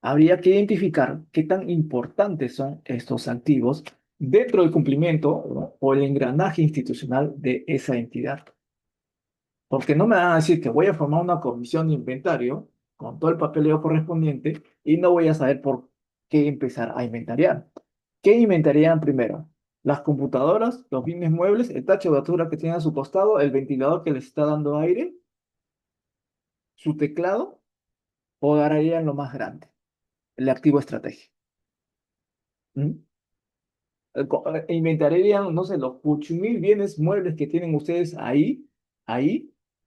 Habría que identificar qué tan importantes son estos activos dentro del cumplimiento, ¿no? O el engranaje institucional de esa entidad. Porque no me van a decir que voy a formar una comisión de inventario con todo el papeleo correspondiente y no voy a saber por qué empezar a inventariar. ¿Qué inventarían primero? Las computadoras, los bienes muebles, el tacho de basura que tiene a su costado, el ventilador que les está dando aire, su teclado, o agarrarían lo más grande, el activo estratégico. ¿Mm? Inventarían, no sé, los 8,000 bienes muebles que tienen ustedes ahí,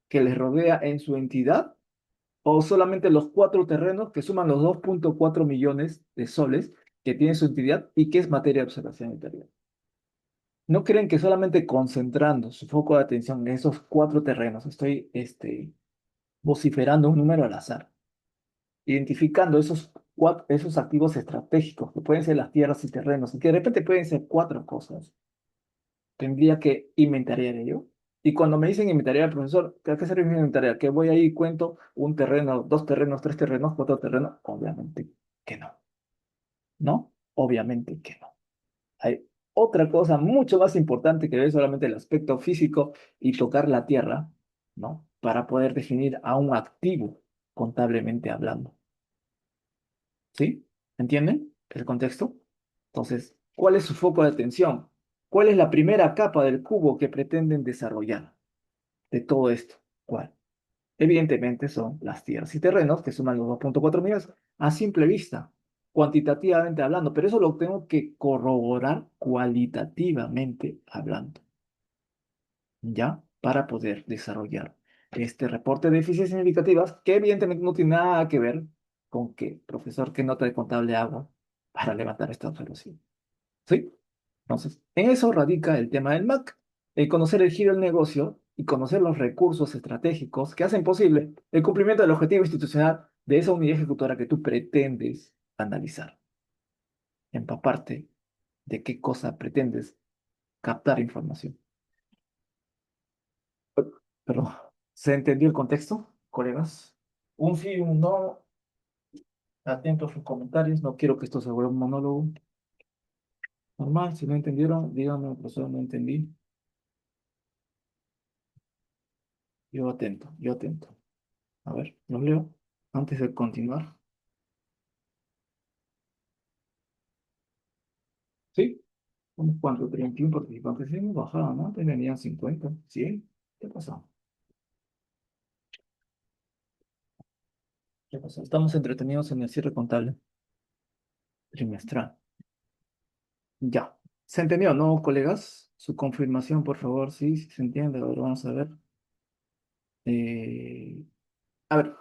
que les rodea en su entidad, o solamente los 4 terrenos que suman los 2,4 millones de soles que tiene su entidad y que es materia de observación interior. ¿No creen que solamente concentrando su foco de atención en esos 4 terrenos, estoy vociferando un número al azar, identificando esos activos estratégicos, que pueden ser las tierras y terrenos, y que de repente pueden ser 4 cosas, tendría que inventariar ello? Y cuando me dicen inventariar, profesor, ¿a qué se refiere inventariar? ¿Que voy ahí y cuento 1 terreno, 2 terrenos, 3 terrenos, 4 terrenos? Obviamente que no, ¿no? Obviamente que no. Hay otra cosa mucho más importante que ver solamente el aspecto físico y tocar la tierra, ¿no? Para poder definir a un activo contablemente hablando. ¿Sí? ¿Entienden el contexto? Entonces, ¿cuál es su foco de atención? ¿Cuál es la primera capa del cubo que pretenden desarrollar de todo esto? ¿Cuál? Evidentemente son las tierras y terrenos que suman los 2,4 millones a simple vista, cuantitativamente hablando, pero eso lo tengo que corroborar cualitativamente hablando, ¿ya? Para poder desarrollar este reporte de eficiencias significativas que evidentemente no tiene nada que ver con que, profesor, qué nota de contable hago para levantar esta observación. ¿Sí? Entonces, en eso radica el tema del MAC, el conocer el giro del negocio y conocer los recursos estratégicos que hacen posible el cumplimiento del objetivo institucional de esa unidad ejecutora que tú pretendes analizar. Empaparte de qué cosa pretendes captar información. Perdón, ¿se entendió el contexto, colegas? Un sí y un no, atento a sus comentarios, no quiero que esto se vuelva un monólogo. Normal, si no entendieron, díganme, profesor, no entendí. Yo atento, yo atento. A ver, los leo. Antes de continuar. Sí, unos cuantos, 31 participantes. Sí, hemos bajado, ¿no? Antes venían 50, 100. ¿Qué pasó? ¿Qué pasó? Estamos entretenidos en el cierre contable trimestral. Ya. ¿Se entendió, no, colegas? Su confirmación, por favor. Sí, sí se entiende. A ver, vamos a ver. Eh, a ver,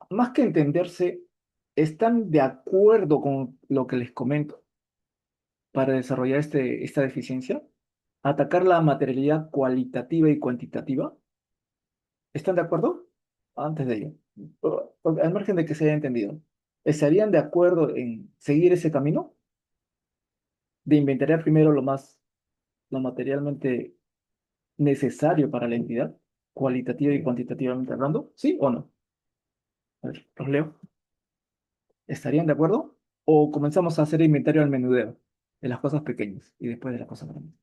más que entenderse, ¿están de acuerdo con lo que les comento para desarrollar esta deficiencia? Atacar la materialidad cualitativa y cuantitativa. ¿Están de acuerdo? Antes de ello, al margen de que se haya entendido. ¿Estarían de acuerdo en seguir ese camino? De inventariar primero lo materialmente necesario para la entidad, cualitativa y cuantitativamente hablando, ¿sí o no? A ver, los leo. ¿Estarían de acuerdo? ¿O comenzamos a hacer inventario al menudeo de las cosas pequeñas y después de las cosas grandes?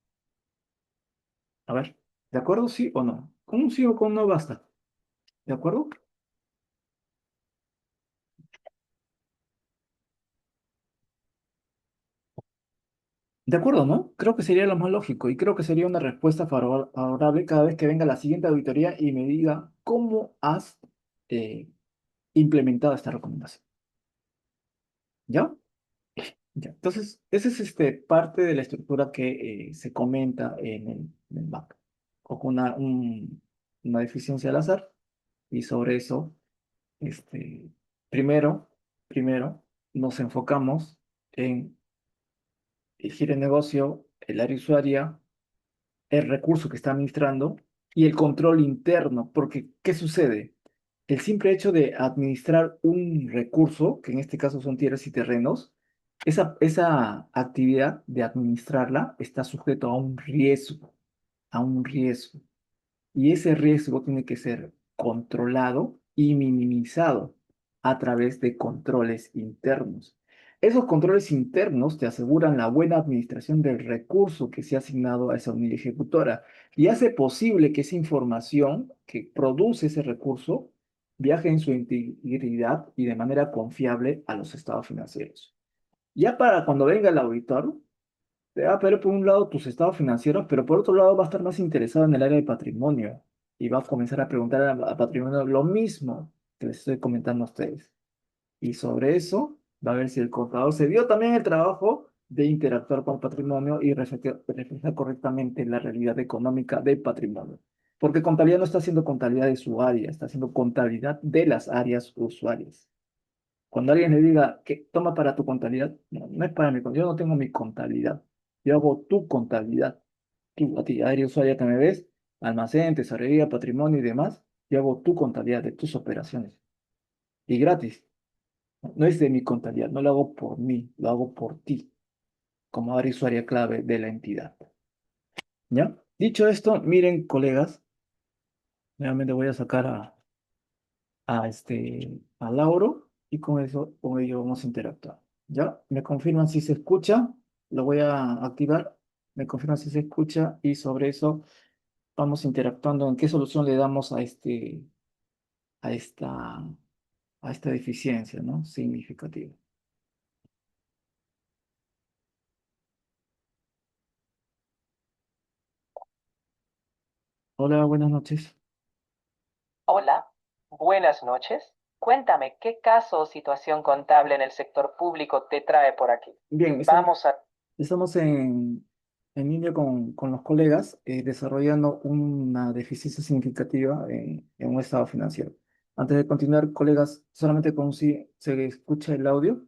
A ver, ¿de acuerdo? ¿Sí o no? Con un sí o con un no basta. ¿De acuerdo? De acuerdo, ¿no? Creo que sería lo más lógico y creo que sería una respuesta favorable cada vez que venga la siguiente auditoría y me diga cómo has eh, implementado esta recomendación. ¿Ya? Ya. Entonces, esa es parte de la estructura que se comenta en el MAC, o con una deficiencia al azar, y sobre eso, este, primero, primero nos enfocamos en el giro de negocio, el área usuaria, el recurso que está administrando y el control interno, porque ¿qué sucede? El simple hecho de administrar un recurso, que en este caso son tierras y terrenos, esa actividad de administrarla está sujeto a un riesgo. Y ese riesgo tiene que ser controlado y minimizado a través de controles internos. Esos controles internos te aseguran la buena administración del recurso que se ha asignado a esa unidad ejecutora y hace posible que esa información que produce ese recurso viaje en su integridad y de manera confiable a los estados financieros. Ya para cuando venga el auditor, te va a ver por un lado tus estados financieros, pero por otro lado va a estar más interesado en el área de patrimonio y va a comenzar a preguntar a patrimonio lo mismo que les estoy comentando a ustedes. Y sobre eso va a ver si el contador se dio también el trabajo de interactuar con patrimonio y refleja correctamente la realidad económica del patrimonio. Porque contabilidad no está haciendo contabilidad de su área, está haciendo contabilidad de las áreas usuarias. Cuando alguien le diga que toma para tu contabilidad, no, no es para mi contabilidad, yo no tengo mi contabilidad. Yo hago tu contabilidad. Tú, a ti, área usuaria que me ves, almacén, tesorería, patrimonio y demás, yo hago tu contabilidad de tus operaciones. Y gratis. No es de mi contabilidad, no lo hago por mí, lo hago por ti, como área usuaria clave de la entidad. ¿Ya? Dicho esto, miren, colegas, nuevamente voy a sacar a Lauro y con eso, con ello vamos a interactuar. ¿Ya? Me confirman si se escucha, lo voy a activar, me confirman si se escucha y sobre eso vamos interactuando en qué solución le damos a esta, a esta deficiencia, ¿no? Significativa. Hola, buenas noches. Hola, buenas noches. Cuéntame, ¿qué caso o situación contable en el sector público te trae por aquí? Bien, Vamos a... estamos en línea con los colegas desarrollando una deficiencia significativa en un estado financiero. Antes de continuar, colegas, solamente con si se escucha el audio.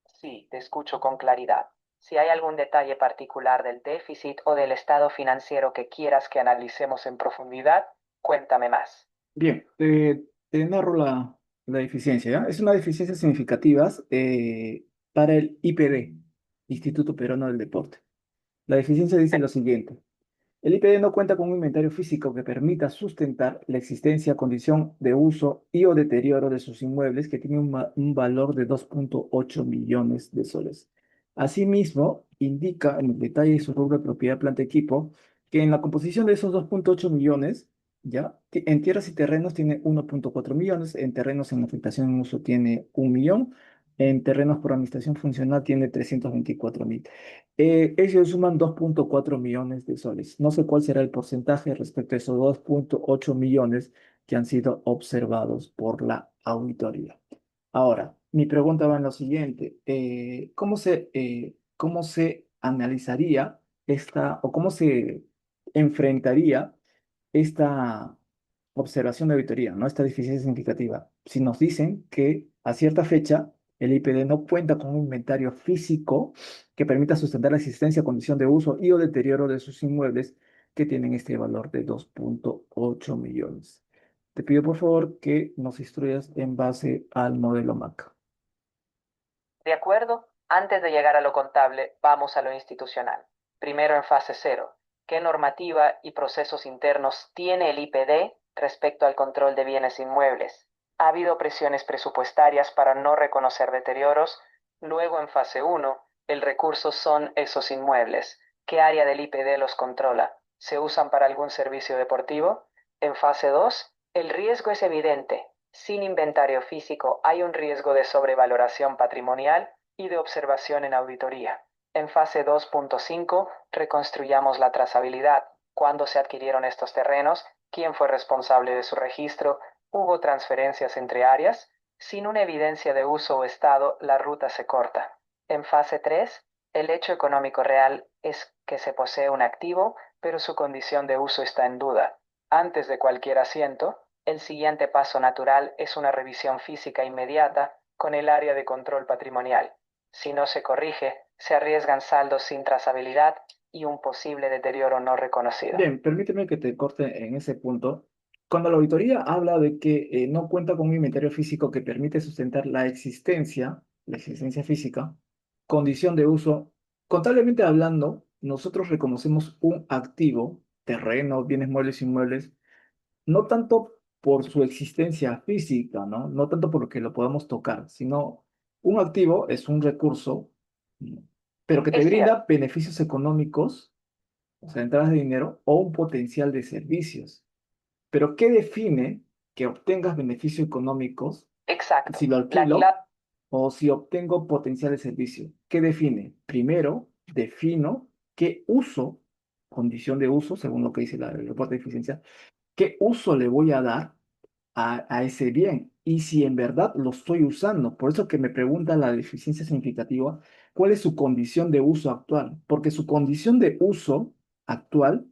Sí, te escucho con claridad. Si hay algún detalle particular del déficit o del estado financiero que quieras que analicemos en profundidad, cuéntame más. Bien, te narro la deficiencia, ¿ya? Es una deficiencia significativa para el IPD, Instituto Peruano del Deporte. La deficiencia dice lo siguiente. El IPD no cuenta con un inventario físico que permita sustentar la existencia, condición de uso y o deterioro de sus inmuebles que tiene un valor de 2,8 millones de soles. Asimismo, indica en el detalle de su rubro de propiedad, planta, equipo, que en la composición de esos 2,8 millones, ya, en tierras y terrenos tiene 1,4 millones, en terrenos en afectación en uso tiene 1 millón, en terrenos por administración funcional tiene 324.000. Ellos suman 2,4 millones de soles. No sé cuál será el porcentaje respecto a esos 2,8 millones que han sido observados por la auditoría. Ahora, mi pregunta va en lo siguiente. ¿Cómo se analizaría esta o cómo se enfrentaría esta observación de auditoría, ¿no? Esta deficiencia significativa? Si nos dicen que a cierta fecha el IPD no cuenta con un inventario físico que permita sustentar la existencia, condición de uso y o deterioro de sus inmuebles que tienen este valor de 2,8 millones. te pido por favor que nos instruyas en base al modelo MAC. ¿De acuerdo? Antes de llegar a lo contable, vamos a lo institucional. Primero en fase cero. ¿Qué normativa y procesos internos tiene el IPD respecto al control de bienes inmuebles? Ha habido presiones presupuestarias para no reconocer deterioros. Luego en fase uno, el recurso son esos inmuebles. ¿Qué área del IPD los controla? ¿Se usan para algún servicio deportivo? En fase 2, el riesgo es evidente. Sin inventario físico hay un riesgo de sobrevaloración patrimonial y de observación en auditoría. En fase 2.5, reconstruyamos la trazabilidad. ¿Cuándo se adquirieron estos terrenos? ¿Quién fue responsable de su registro? ¿Hubo transferencias entre áreas? Sin una evidencia de uso o estado, la ruta se corta. En fase 3, el hecho económico real es que se posee un activo, pero su condición de uso está en duda. Antes de cualquier asiento, el siguiente paso natural es una revisión física inmediata con el área de control patrimonial. Si no se corrige, se arriesgan saldos sin trazabilidad y un posible deterioro no reconocido. Bien, permíteme que te corte en ese punto. Cuando la auditoría habla de que no cuenta con un inventario físico que permite sustentar la existencia física, condición de uso, contablemente hablando, nosotros reconocemos un activo, terreno, bienes muebles, inmuebles, no tanto por su existencia física, ¿no? No tanto por lo que lo podamos tocar, sino un activo es un recurso, ¿no? Pero que te Es cierto. brinda beneficios económicos, o sea, entradas de dinero o un potencial de servicios. Pero ¿qué define que obtengas beneficios económicos si Exacto. lo La clave. alquilo o si obtengo potencial de servicio? ¿Qué define? Primero, defino qué uso, condición de uso, según lo que dice el reporte de eficiencia, qué uso le voy a dar a ese bien y si en verdad lo estoy usando. Por eso que me pregunta la deficiencia significativa, ¿cuál es su condición de uso actual? Porque su condición de uso actual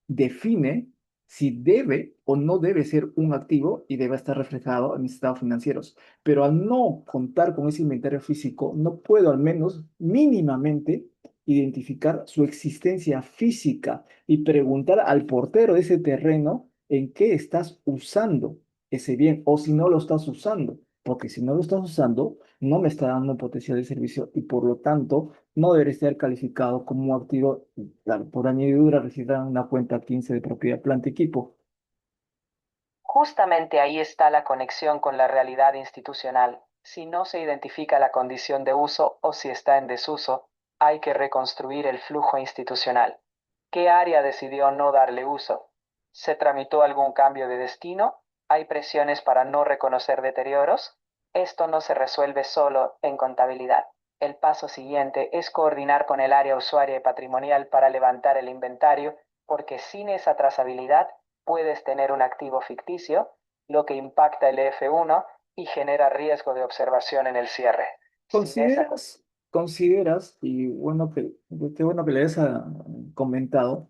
define si debe o no debe ser un activo y debe estar reflejado en mis estados financieros. Pero al no contar con ese inventario físico, no puedo al menos mínimamente identificar su existencia física y preguntar al portero de ese terreno en qué estás usando ese bien o si no lo estás usando. Porque si no lo estás usando, no me está dando un potencial de servicio y por lo tanto no debería ser calificado como un activo, claro, por añadidura recibirán una cuenta 15 de propiedad, planta, equipo. Justamente ahí está la conexión con la realidad institucional. Si no se identifica la condición de uso o si está en desuso, hay que reconstruir el flujo institucional. ¿Qué área decidió no darle uso? ¿Se tramitó algún cambio de destino? ¿Hay presiones para no reconocer deterioros? Esto no se resuelve solo en contabilidad. El paso siguiente es coordinar con el área usuaria y patrimonial para levantar el inventario, porque sin esa trazabilidad puedes tener un activo ficticio, lo que impacta el F1 y genera riesgo de observación en el cierre. Sin esa... ¿Consideras, y bueno, qué bueno que le hayas comentado,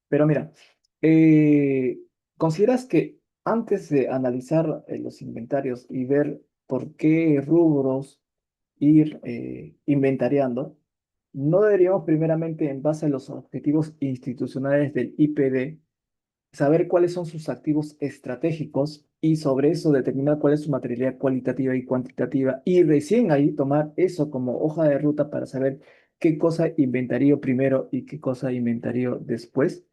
pero mira, eh, ¿consideras que antes de analizar los inventarios y ver por qué rubros ir inventariando, no deberíamos primeramente, en base a los objetivos institucionales del IPD, saber cuáles son sus activos estratégicos y sobre eso determinar cuál es su materialidad cualitativa y cuantitativa y recién ahí tomar eso como hoja de ruta para saber qué cosa inventaría primero y qué cosa inventaría después?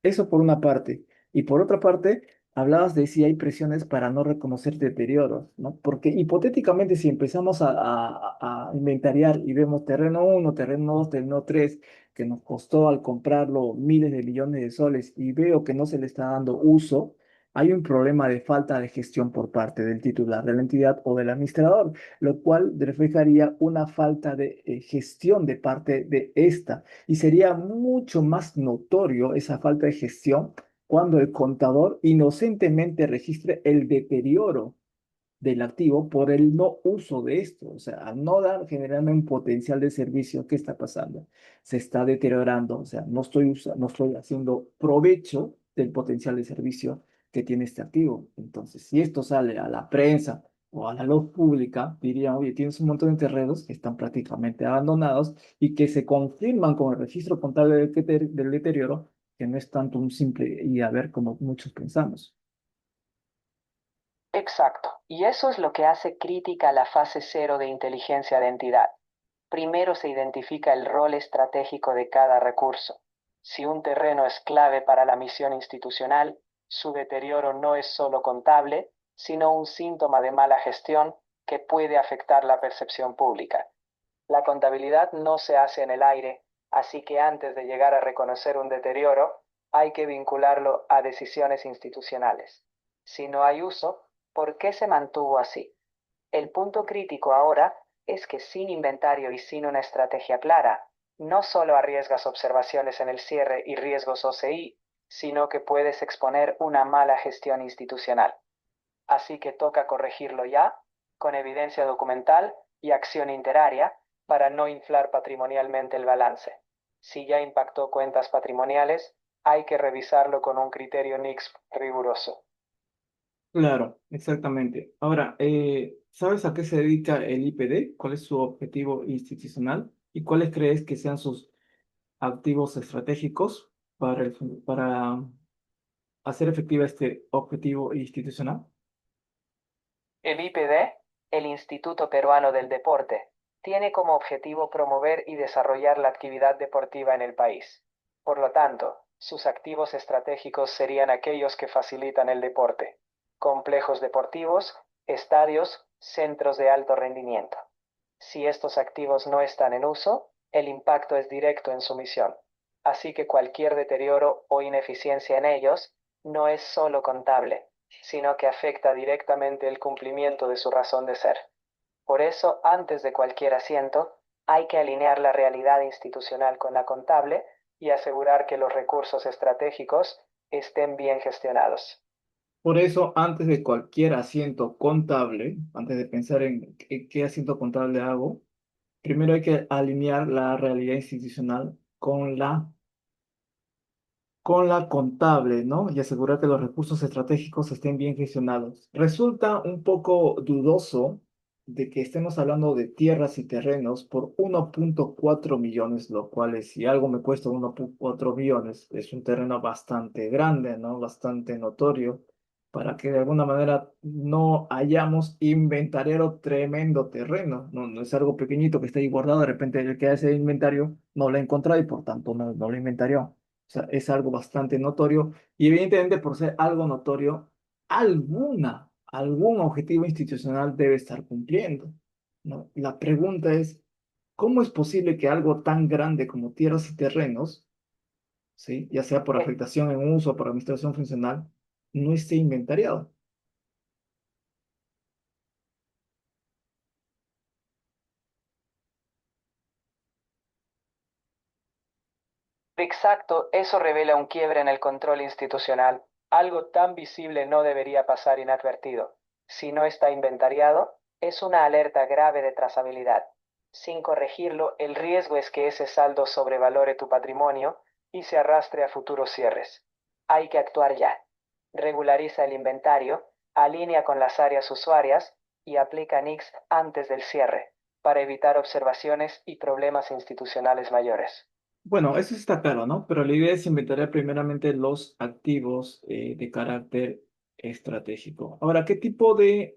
Eso por una parte. Y por otra parte, hablabas de si hay presiones para no reconocer deterioros, ¿no? Porque hipotéticamente si empezamos a inventariar y vemos terreno uno, terreno 2, terreno 3, que nos costó al comprarlo miles de millones de soles y veo que no se le está dando uso, hay un problema de falta de gestión por parte del titular de la entidad o del administrador, lo cual reflejaría una falta de gestión de parte de esta. Y sería mucho más notorio esa falta de gestión cuando el contador inocentemente registre el deterioro del activo por el no uso de esto. O sea, al no dar generando un potencial de servicio, ¿qué está pasando? Se está deteriorando, o sea, no estoy haciendo provecho del potencial de servicio que tiene este activo. Entonces, si esto sale a la prensa o a la luz pública, dirían, oye, tienes un montón de terrenos que están prácticamente abandonados y que se confirman con el registro contable del deterioro, que no es tanto un simple y a ver como muchos pensamos. Exacto. Y eso es lo que hace crítica la fase cero de inteligencia de entidad. Primero se identifica el rol estratégico de cada recurso. Si un terreno es clave para la misión institucional, su deterioro no es solo contable, sino un síntoma de mala gestión que puede afectar la percepción pública. La contabilidad no se hace en el aire, así que antes de llegar a reconocer un deterioro, hay que vincularlo a decisiones institucionales. Si no hay uso, ¿por qué se mantuvo así? El punto crítico ahora es que sin inventario y sin una estrategia clara, no solo arriesgas observaciones en el cierre y riesgos OCI, sino que puedes exponer una mala gestión institucional. Así que toca corregirlo ya, con evidencia documental y acción interaria, para no inflar patrimonialmente el balance. Si ya impactó cuentas patrimoniales, hay que revisarlo con un criterio NICS riguroso. Claro, exactamente. Ahora, ¿sabes a qué se dedica el IPD? ¿Cuál es su objetivo institucional? ¿Y cuáles crees que sean sus activos estratégicos para hacer efectiva este objetivo institucional? El IPD, el Instituto Peruano del Deporte, tiene como objetivo promover y desarrollar la actividad deportiva en el país. Por lo tanto, sus activos estratégicos serían aquellos que facilitan el deporte: complejos deportivos, estadios, centros de alto rendimiento. Si estos activos no están en uso, el impacto es directo en su misión. Así que cualquier deterioro o ineficiencia en ellos no es solo contable, sino que afecta directamente el cumplimiento de su razón de ser. Por eso, antes de cualquier asiento, hay que alinear la realidad institucional con la contable y asegurar que los recursos estratégicos estén bien gestionados. Por eso, antes de cualquier asiento contable, antes de pensar en qué asiento contable hago, primero hay que alinear la realidad institucional con la contable, ¿no? Y asegurar que los recursos estratégicos estén bien gestionados. Resulta un poco dudoso de que estemos hablando de tierras y terrenos por 1,4 millones, lo cual es, si algo me cuesta 1,4 millones, es un terreno bastante grande, ¿no? Bastante notorio, para que de alguna manera no hayamos inventariado tremendo terreno. No, no es algo pequeñito que esté ahí guardado, de repente el que hace el inventario no lo ha encontrado y por tanto no lo inventarió. O sea, es algo bastante notorio y evidentemente por ser algo notorio, algún objetivo institucional debe estar cumpliendo, ¿no? La pregunta es, ¿cómo es posible que algo tan grande como tierras y terrenos, ¿sí? Ya sea por afectación en uso o por administración funcional, no esté inventariado? Exacto, eso revela un quiebre en el control institucional. Algo tan visible no debería pasar inadvertido. Si no está inventariado, es una alerta grave de trazabilidad. Sin corregirlo, el riesgo es que ese saldo sobrevalore tu patrimonio y se arrastre a futuros cierres. Hay que actuar ya. Regulariza el inventario, alinea con las áreas usuarias y aplica NICS antes del cierre, para evitar observaciones y problemas institucionales mayores. Bueno, eso está claro, ¿no? Pero la idea es inventariar primeramente los activos de carácter estratégico. Ahora, ¿qué tipo de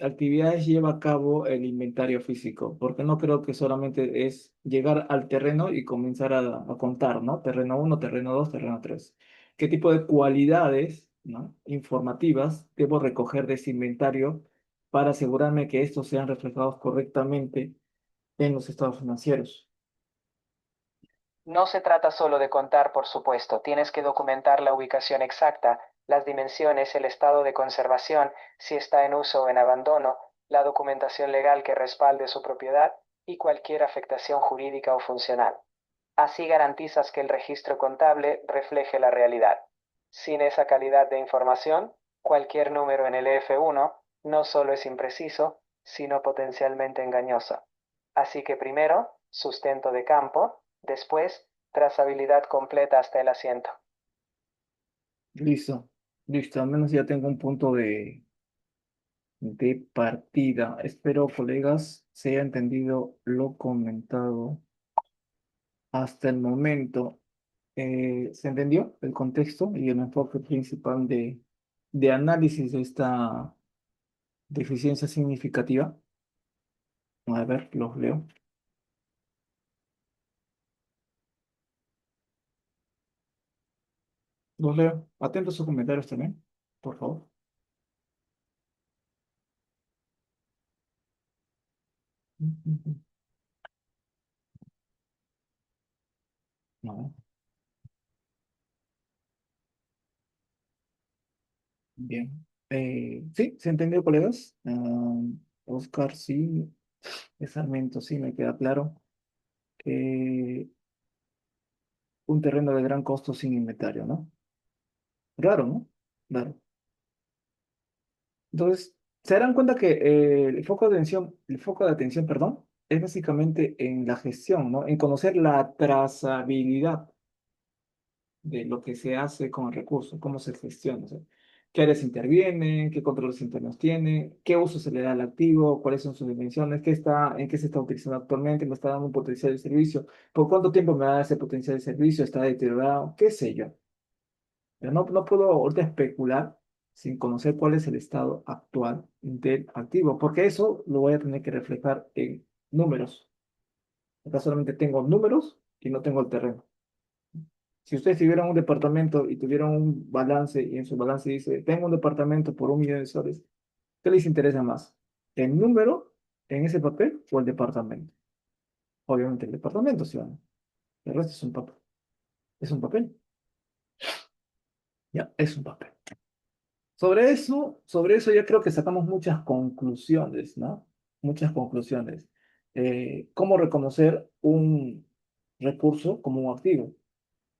actividades lleva a cabo el inventario físico? Porque no creo que solamente es llegar al terreno y comenzar a contar, ¿no? Terreno uno, terreno 2, terreno 3. ¿Qué tipo de cualidades, ¿no? informativas debo recoger de ese inventario para asegurarme que estos sean reflejados correctamente en los estados financieros? No se trata solo de contar, por supuesto, tienes que documentar la ubicación exacta, las dimensiones, el estado de conservación, si está en uso o en abandono, la documentación legal que respalde su propiedad y cualquier afectación jurídica o funcional. Así garantizas que el registro contable refleje la realidad. Sin esa calidad de información, cualquier número en el F1 no solo es impreciso, sino potencialmente engañoso. Así que primero, sustento de campo, después, trazabilidad completa hasta el asiento. Listo, listo, al menos ya tengo un punto de partida. Espero, colegas, se haya entendido lo comentado hasta el momento. ¿Se entendió el contexto y el enfoque principal de análisis de esta Deficiencia significativa. A ver, los leo. Los leo. Atentos a sus comentarios también, por favor. No, bien. Sí, se entendió, colegas. Oscar, sí. Sarmiento, sí, me queda claro. que un terreno de gran costo sin inventario, ¿no? Raro, ¿no? Raro. Entonces, se darán cuenta que el foco de atención, perdón, es básicamente en la gestión, ¿no? En conocer la trazabilidad de lo que se hace con el recurso, cómo se gestiona, o sea, qué áreas intervienen, qué controles internos tiene, qué uso se le da al activo, cuáles son sus dimensiones, en qué se está utilizando actualmente, me está dando un potencial de servicio, por cuánto tiempo me va a dar ese potencial de servicio, está deteriorado, qué sé yo. Pero no puedo ahorita especular sin conocer cuál es el estado actual del activo, porque eso lo voy a tener que reflejar en números. Acá solamente tengo números y no tengo el terreno. Si ustedes tuvieran un departamento y tuvieran un balance y en su balance dice, tengo un departamento por 1 millón de soles, ¿qué les interesa más? ¿El número en ese papel o el departamento? Obviamente el departamento, sí, ¿no? El resto es un papel. Es un papel. Ya, es un papel. Sobre eso ya creo que sacamos muchas conclusiones, ¿no? Muchas conclusiones. ¿Cómo reconocer un recurso como un activo?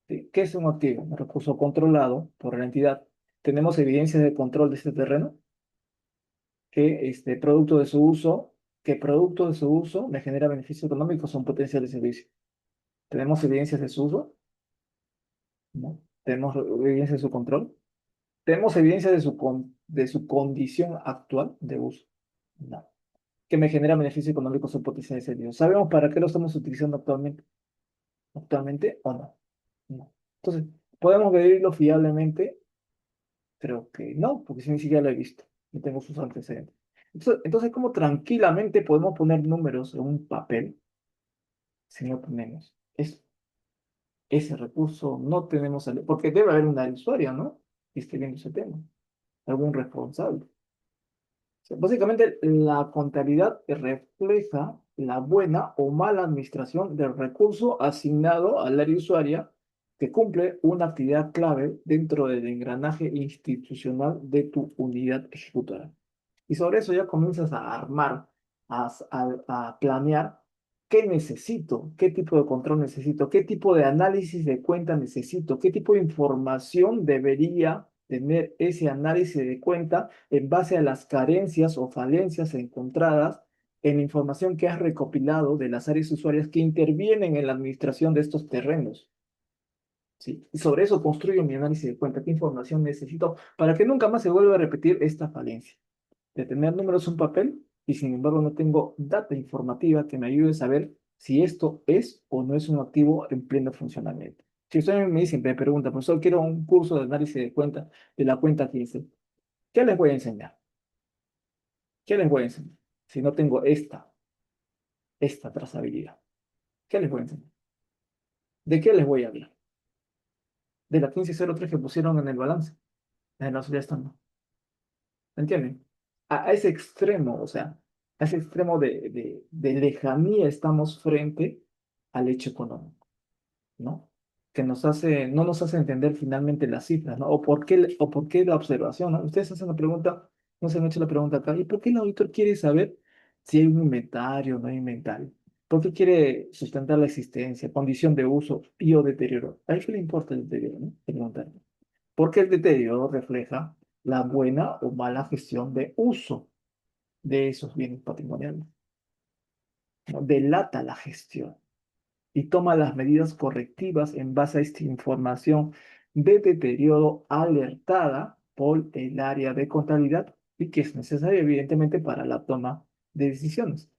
¿Sí? ¿Qué es un activo? Un recurso controlado por la entidad. Tenemos evidencias de control de este terreno producto de su uso, que producto de su uso me genera beneficios económicos, son potenciales servicios. Tenemos evidencias de su uso, ¿no? Tenemos evidencias de su control. Tenemos evidencias de su condición actual de uso. No. Que me genera beneficios económicos o potenciales servicios. ¿Sabemos para qué lo estamos utilizando actualmente? ¿Actualmente o no? No. Entonces, ¿podemos medirlo fiablemente? Creo que no, porque si ni siquiera lo he visto. No tengo sus antecedentes. Entonces, ¿cómo tranquilamente podemos poner números en un papel si no tenemos ese recurso? No tenemos, porque debe haber una usuaria, ¿no? Que esté viendo ese tema, algún responsable. Sea, básicamente, la contabilidad refleja la buena o mala administración del recurso asignado al área usuaria que cumple una actividad clave dentro del engranaje institucional de tu unidad ejecutora. Y sobre eso ya comienzas a armar, a planear qué necesito, qué tipo de control necesito, qué tipo de análisis de cuenta necesito, qué tipo de información debería tener ese análisis de cuenta en base a las carencias o falencias encontradas en la información que has recopilado de las áreas usuarias que intervienen en la administración de estos terrenos. ¿Sí? Y sobre eso construyo mi análisis de cuenta, qué información necesito para que nunca más se vuelva a repetir esta falencia de tener números en un papel y sin embargo no tengo data informativa que me ayude a saber si esto es o no es un activo en pleno funcionamiento. Si ustedes me dicen, me preguntan, profesor, quiero un curso de análisis de cuenta de la cuenta 15, ¿qué les voy a enseñar? ¿Qué les voy a enseñar? Si no tengo esta trazabilidad, ¿qué les voy a enseñar? ¿De qué les voy a hablar? De la 1503 que pusieron en el balance, en la ya están, ¿no? ¿Entienden? A ese extremo, o sea, a ese extremo de lejanía estamos frente al hecho económico, ¿no? Que no nos hace entender finalmente las cifras, ¿no? O por qué la observación, ¿no? Ustedes hacen la pregunta, no se han hecho la pregunta acá, ¿y por qué el auditor quiere saber si hay un inventario o no hay inventario? ¿Por qué quiere sustentar la existencia, condición de uso y o deterioro? ¿A él qué le importa el deterioro, no? Preguntar. Porque el deterioro refleja la buena o mala gestión de uso de esos bienes patrimoniales, ¿no? Delata la gestión y toma las medidas correctivas en base a esta información de deterioro alertada por el área de contabilidad y que es necesaria evidentemente para la toma de decisiones.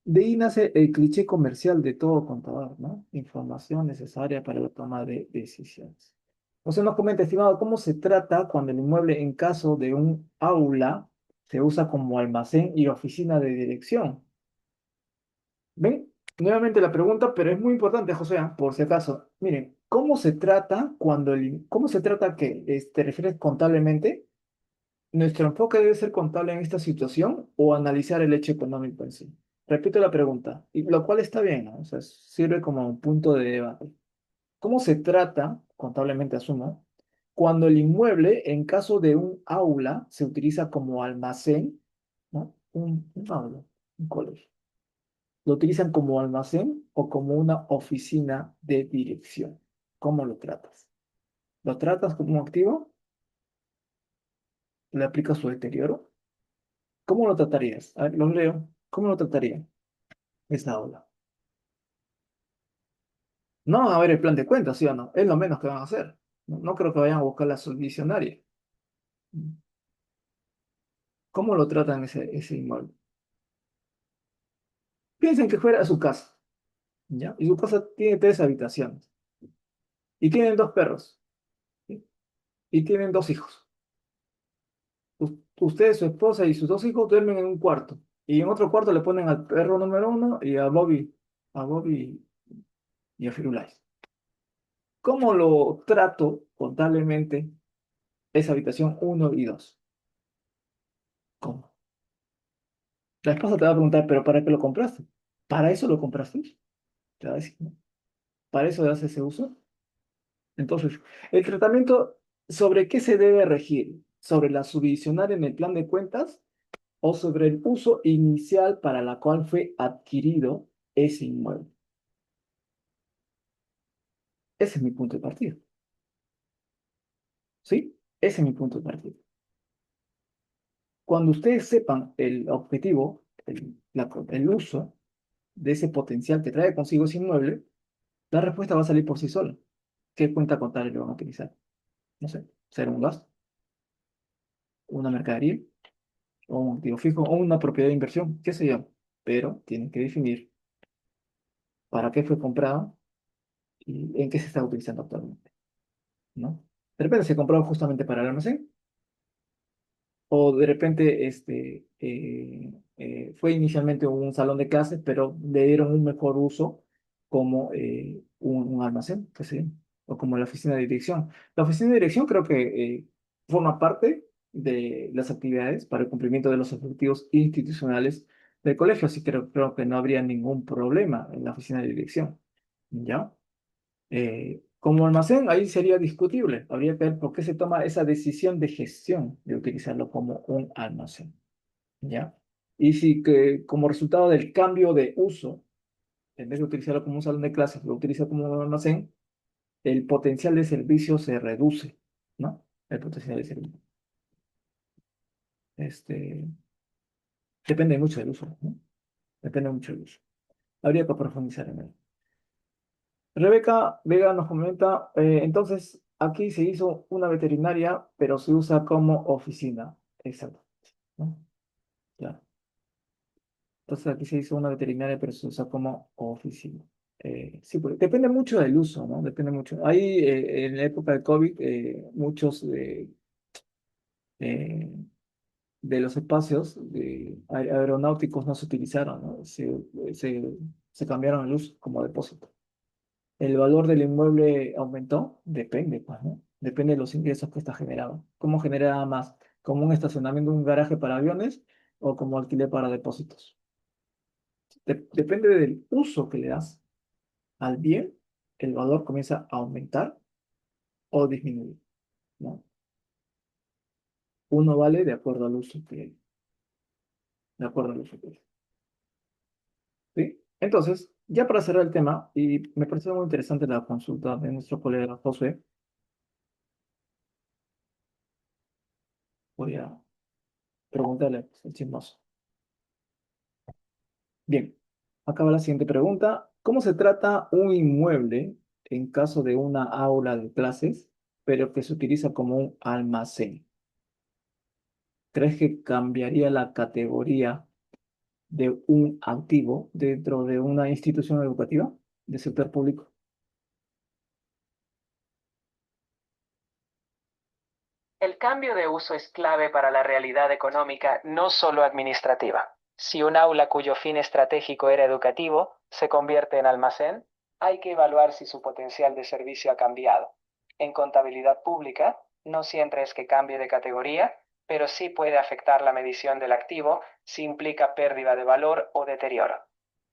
De ahí nace el cliché comercial de todo contador, ¿no? Información necesaria para la toma de decisiones. José nos comenta, estimado, ¿cómo se trata cuando el inmueble en caso de un aula se usa como almacén y oficina de dirección. ¿Ven? Nuevamente la pregunta, pero es muy importante, José, por si acaso. Miren, ¿cómo se trata cómo se trata que te refieres contablemente? ¿Nuestro enfoque debe ser contable en esta situación o analizar el hecho económico en sí? Repito la pregunta, y lo cual está bien, ¿no? O sea, sirve como un punto de debate. ¿Cómo se trata, contablemente asumo, cuando el inmueble, en caso de un aula, se utiliza como almacén, ¿no? Un aula, un colegio. ¿Lo utilizan como almacén o como una oficina de dirección? ¿Cómo lo tratas? ¿Lo tratas como un activo? ¿Le aplicas su deterioro? ¿Cómo lo tratarías? A ver, los leo. ¿Cómo lo trataría esta aula? No a ver el plan de cuentas, ¿sí o no? Es lo menos que van a hacer. No, no creo que vayan a buscar la subvisionaria. ¿Cómo lo tratan ese inmueble? Piensen que fuera su casa, ¿ya? Y su casa tiene 3 habitaciones. Y tienen 2 perros. ¿Sí? Y tienen 2 hijos. Usted, su esposa y sus 2 hijos duermen en un cuarto. Y en otro cuarto le ponen al perro número uno y a Bobby y a Firulais. ¿Cómo lo trato contablemente esa habitación uno y 2? ¿Cómo? La esposa te va a preguntar, ¿pero para qué lo compraste? ¿Para eso lo compraste? Te va a decir, ¿no? ¿Para eso das ese uso? Entonces, el tratamiento, ¿sobre qué se debe regir? ¿Sobre la subdivisionaria en el plan de cuentas o sobre el uso inicial para la cual fue adquirido ese inmueble? Ese es mi punto de partida. ¿Sí? Ese es mi punto de partida. Cuando ustedes sepan el objetivo, el uso de ese potencial que trae consigo ese inmueble, la respuesta va a salir por sí sola. ¿Qué cuenta contable le van a utilizar? No sé, ser un gasto, una mercadería, o un activo fijo, o una propiedad de inversión, qué sé yo. Pero tienen que definir para qué fue comprada y en qué se está utilizando actualmente, ¿no? De repente se compró justamente para el almacén, o de repente fue inicialmente un salón de clases, pero le dieron un mejor uso como un almacén, qué sé yo, o como la oficina de dirección. La oficina de dirección creo que forma parte de las actividades para el cumplimiento de los objetivos institucionales del colegio, así que creo que no habría ningún problema en la oficina de dirección, ¿ya? Como almacén, ahí sería discutible. Habría que ver por qué se toma esa decisión de gestión de utilizarlo como un almacén, ¿ya? Y si que como resultado del cambio de uso, en vez de utilizarlo como un salón de clases, lo utiliza como un almacén, el potencial de servicio se reduce, ¿no? El potencial de servicio. Este, depende mucho del uso, ¿no? Depende mucho del uso. Habría que profundizar en él. Rebeca Vega nos comenta, entonces aquí se hizo una veterinaria, pero se usa como oficina. Exacto, ¿no? Ya. Entonces aquí se hizo una veterinaria, pero se usa como oficina. Sí, pues, depende mucho del uso, ¿no? Depende mucho. Ahí en la época de COVID, muchos eh, de los espacios aeronáuticos no se utilizaron, ¿no? Se, se cambiaron el uso como depósito. ¿El valor del inmueble aumentó? Depende, pues, ¿no? Depende de los ingresos que está generando. ¿Cómo generaba más? ¿Como un estacionamiento, un garaje para aviones o como alquiler para depósitos? Depende del uso que le das al bien, el valor comienza a aumentar o disminuir, ¿no? Uno vale de acuerdo al uso de acuerdo al uso que ¿sí? Entonces, ya para cerrar el tema, y me pareció muy interesante la consulta de nuestro colega José, voy a preguntarle al chismoso. Bien, acaba la siguiente pregunta. ¿Cómo se trata un inmueble en caso de una aula de clases, pero que se utiliza como un almacén? ¿Crees que cambiaría la categoría de un activo dentro de una institución educativa de sector público? El cambio de uso es clave para la realidad económica, no solo administrativa. Si un aula cuyo fin estratégico era educativo se convierte en almacén, hay que evaluar si su potencial de servicio ha cambiado. En contabilidad pública, no siempre es que cambie de categoría, pero sí puede afectar la medición del activo si implica pérdida de valor o deterioro.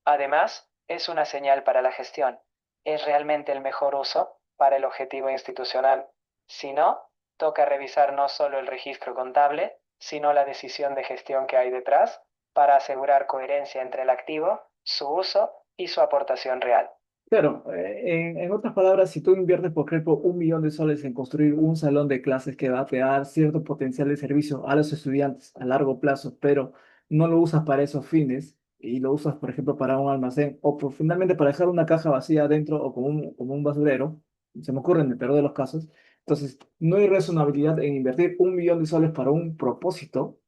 Además, es una señal para la gestión. ¿Es realmente el mejor uso para el objetivo institucional? Si no, toca revisar no solo el registro contable, sino la decisión de gestión que hay detrás para asegurar coherencia entre el activo, su uso y su aportación real. Claro, en otras palabras, si tú inviertes, por ejemplo, 1 millón de soles en construir un salón de clases que va a dar cierto potencial de servicio a los estudiantes a largo plazo, pero no lo usas para esos fines y lo usas, por ejemplo, para un almacén o finalmente para dejar una caja vacía adentro o como un basurero, se me ocurre en el peor de los casos, entonces no hay razonabilidad en invertir 1 millón de soles para un propósito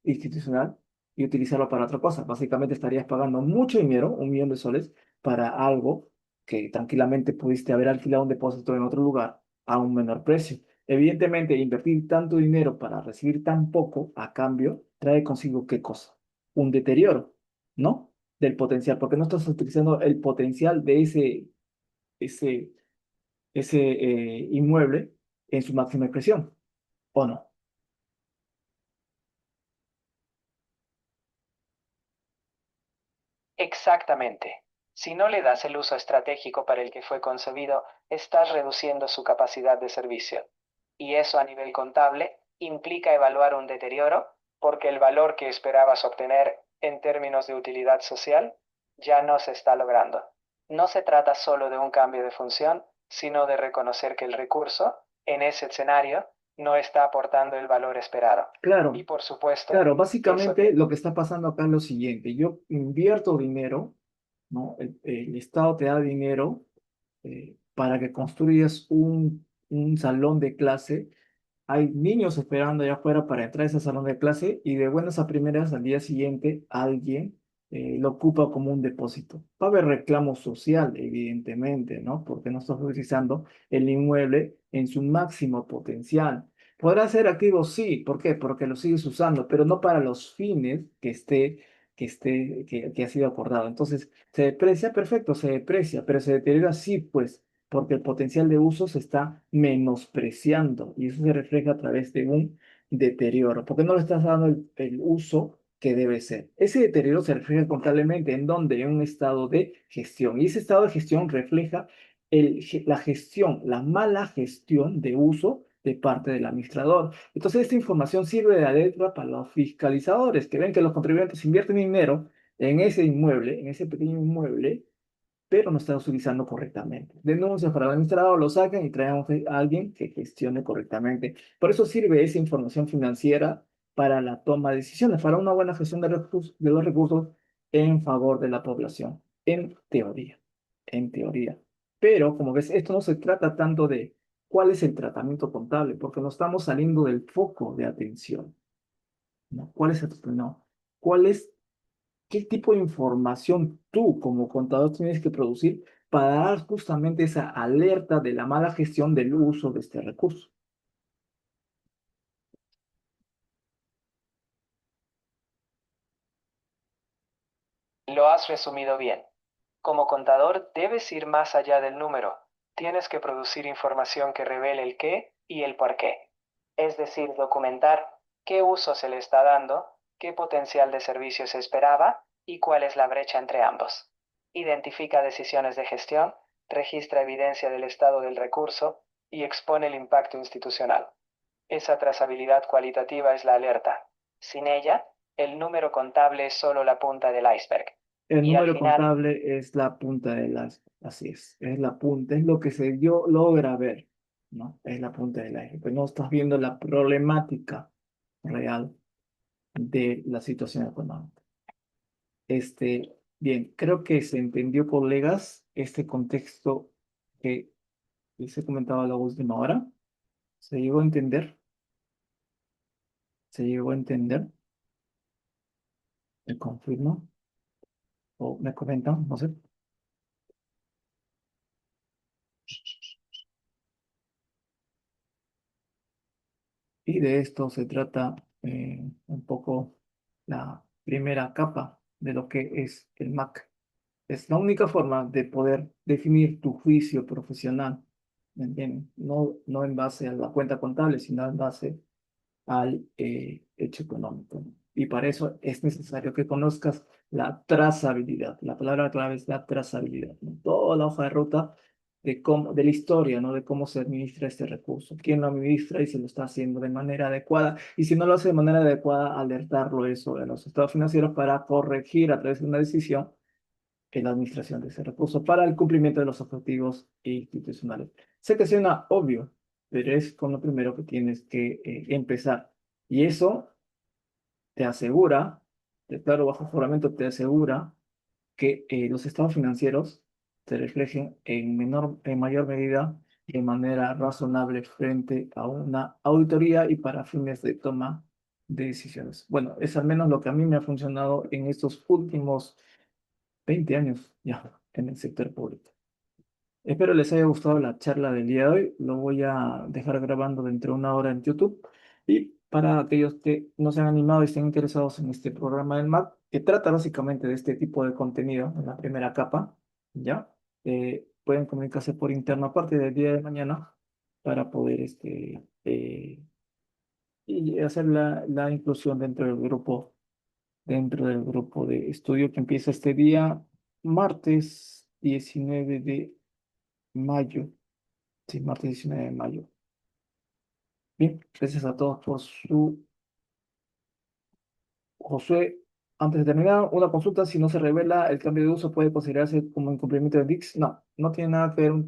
institucional y utilizarlo para otra cosa. Básicamente estarías pagando mucho dinero, 1 millón de soles, para algo que tranquilamente pudiste haber alquilado un depósito en otro lugar a un menor precio. Evidentemente, invertir tanto dinero para recibir tan poco a cambio trae consigo ¿qué cosa? Un deterioro, ¿no? Del potencial, porque no estás utilizando el potencial de ese, ese inmueble en su máxima expresión, ¿o no? Exactamente. Si no le das el uso estratégico para el que fue concebido, estás reduciendo su capacidad de servicio. Y eso a nivel contable implica evaluar un deterioro porque el valor que esperabas obtener en términos de utilidad social ya no se está logrando. No se trata solo de un cambio de función, sino de reconocer que el recurso, en ese escenario, no está aportando el valor esperado. Y Claro, por supuesto, claro, eso básicamente lo que está pasando acá es lo siguiente. Yo invierto dinero, ¿no? El Estado te da dinero para que construyas un salón de clase. Hay niños esperando allá afuera para entrar a ese salón de clase y de buenas a primeras al día siguiente alguien lo ocupa como un depósito. Va a haber reclamo social, evidentemente, ¿no? Porque no estás utilizando el inmueble en su máximo potencial. ¿Podrá ser activo? Sí. ¿Por qué? Porque lo sigues usando, pero no para los fines que ha sido acordado. Entonces, ¿se deprecia? Perfecto, se deprecia, pero se deteriora, sí, pues porque el potencial de uso se está menospreciando y eso se refleja a través de un deterioro, porque no le estás dando el uso que debe ser. Ese deterioro se refleja contablemente en donde en un estado de gestión y ese estado de gestión refleja la gestión, la mala gestión de uso de parte del administrador. Entonces, esta información sirve de alerta para los fiscalizadores que ven que los contribuyentes invierten dinero en ese inmueble, en ese pequeño inmueble, pero no está utilizando correctamente. Denuncias para el administrador, lo sacan y traen a alguien que gestione correctamente. Por eso sirve esa información financiera para la toma de decisiones, para una buena gestión de los recursos en favor de la población, en teoría, en teoría. Pero, como ves, esto no se trata tanto de cuál es el tratamiento contable, porque no estamos saliendo del foco de atención, ¿no? ¿Cuál es el, no? ¿Cuál es ¿Qué tipo de información tú como contador tienes que producir para dar justamente esa alerta de la mala gestión del uso de este recurso? lo has resumido bien. Como contador, debes ir más allá del número. Tienes que producir información que revele el qué y el por qué. Es decir, documentar qué uso se le está dando, qué potencial de servicio se esperaba y cuál es la brecha entre ambos. Identifica decisiones de gestión, registra evidencia del estado del recurso y expone el impacto institucional. Esa trazabilidad cualitativa es la alerta. Sin ella, el número contable es solo la punta del iceberg. El Y al número final, contable es la punta de las, así es la punta, es lo que se dio, logra ver, ¿no? Es la punta del iceberg, pero no estás viendo la problemática real de la situación económica. Bien, creo que se entendió, colegas, este contexto que les he comentado a la última hora. ¿Se llegó a entender? ¿Se llegó a entender? ¿Me confirmo? ¿O me comentan? No sé. Y de esto se trata un poco la primera capa de lo que es el MAC. Es la única forma de poder definir tu juicio profesional, ¿me entienden? No en base a la cuenta contable, sino en base al hecho económico, ¿no? Y para eso es necesario que conozcas la trazabilidad. La palabra clave es la trazabilidad, ¿no? Toda la hoja de ruta de cómo, de la historia, ¿no? De cómo se administra este recurso, quién lo administra y si lo está haciendo de manera adecuada. Y si no lo hace de manera adecuada, alertarlo eso en los estados financieros para corregir a través de una decisión en la administración de ese recurso para el cumplimiento de los objetivos institucionales. Sé que suena obvio, pero es con lo primero que tienes que empezar. Y eso te asegura, declaro bajo juramento, te asegura que los estados financieros se reflejen en mayor medida de manera razonable frente a una auditoría y para fines de toma de decisiones. Bueno, es al menos lo que a mí me ha funcionado en estos últimos 20 años ya en el sector público. Espero les haya gustado la charla del día de hoy. Lo voy a dejar grabando dentro de una hora en YouTube. Y para aquellos que no se han animado y estén interesados en este programa del MAC, que trata básicamente de este tipo de contenido en la primera capa, ¿ya? Pueden comunicarse por interno a partir del día de mañana para poder y hacer la inclusión dentro del grupo de estudio que empieza este día, martes 19 de mayo. Sí, martes 19 de mayo. Bien, gracias a todos por su Josué, antes de terminar, una consulta, si no se revela el cambio de uso puede considerarse como incumplimiento de NICS. No, no tiene nada que ver.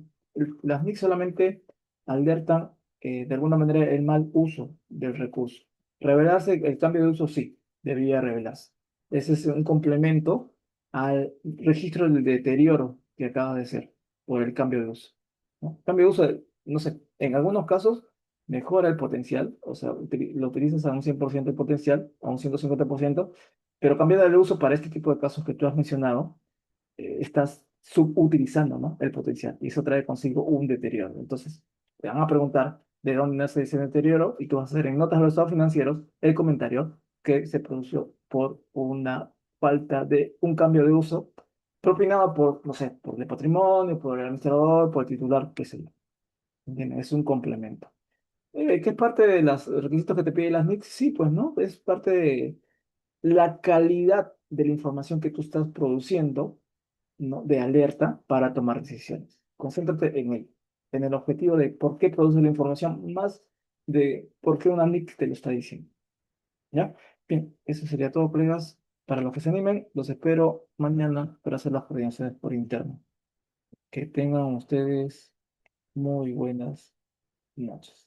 Las NICS solamente alertan de alguna manera el mal uso del recurso. Revelarse el cambio de uso, sí, debería revelarse. Ese es un complemento al registro del deterioro que acaba de ser por el cambio de uso, ¿no? Cambio de uso, no sé, en algunos casos mejora el potencial, o sea, lo utilizas a un 100% de potencial, a un 150%, pero cambiando el uso para este tipo de casos que tú has mencionado, estás subutilizando, ¿no? El potencial y eso trae consigo un deterioro. Entonces, te van a preguntar de dónde nace ese deterioro y tú vas a hacer en notas de los estados financieros el comentario que se produjo por una falta de un cambio de uso propinado por, no sé, por el patrimonio, por el administrador, por el titular, qué sé yo. ¿Entiendes? Es un complemento. ¿Qué es parte de los requisitos que te piden las NICs? Sí, pues, ¿no? Es parte de la calidad de la información que tú estás produciendo, ¿no? De alerta para tomar decisiones. Concéntrate en el objetivo de por qué produce la información, más de por qué una NIC te lo está diciendo. ¿Ya? Bien, eso sería todo, colegas. Para los que se animen, los espero mañana para hacer las coordinaciones por interno. Que tengan ustedes muy buenas noches.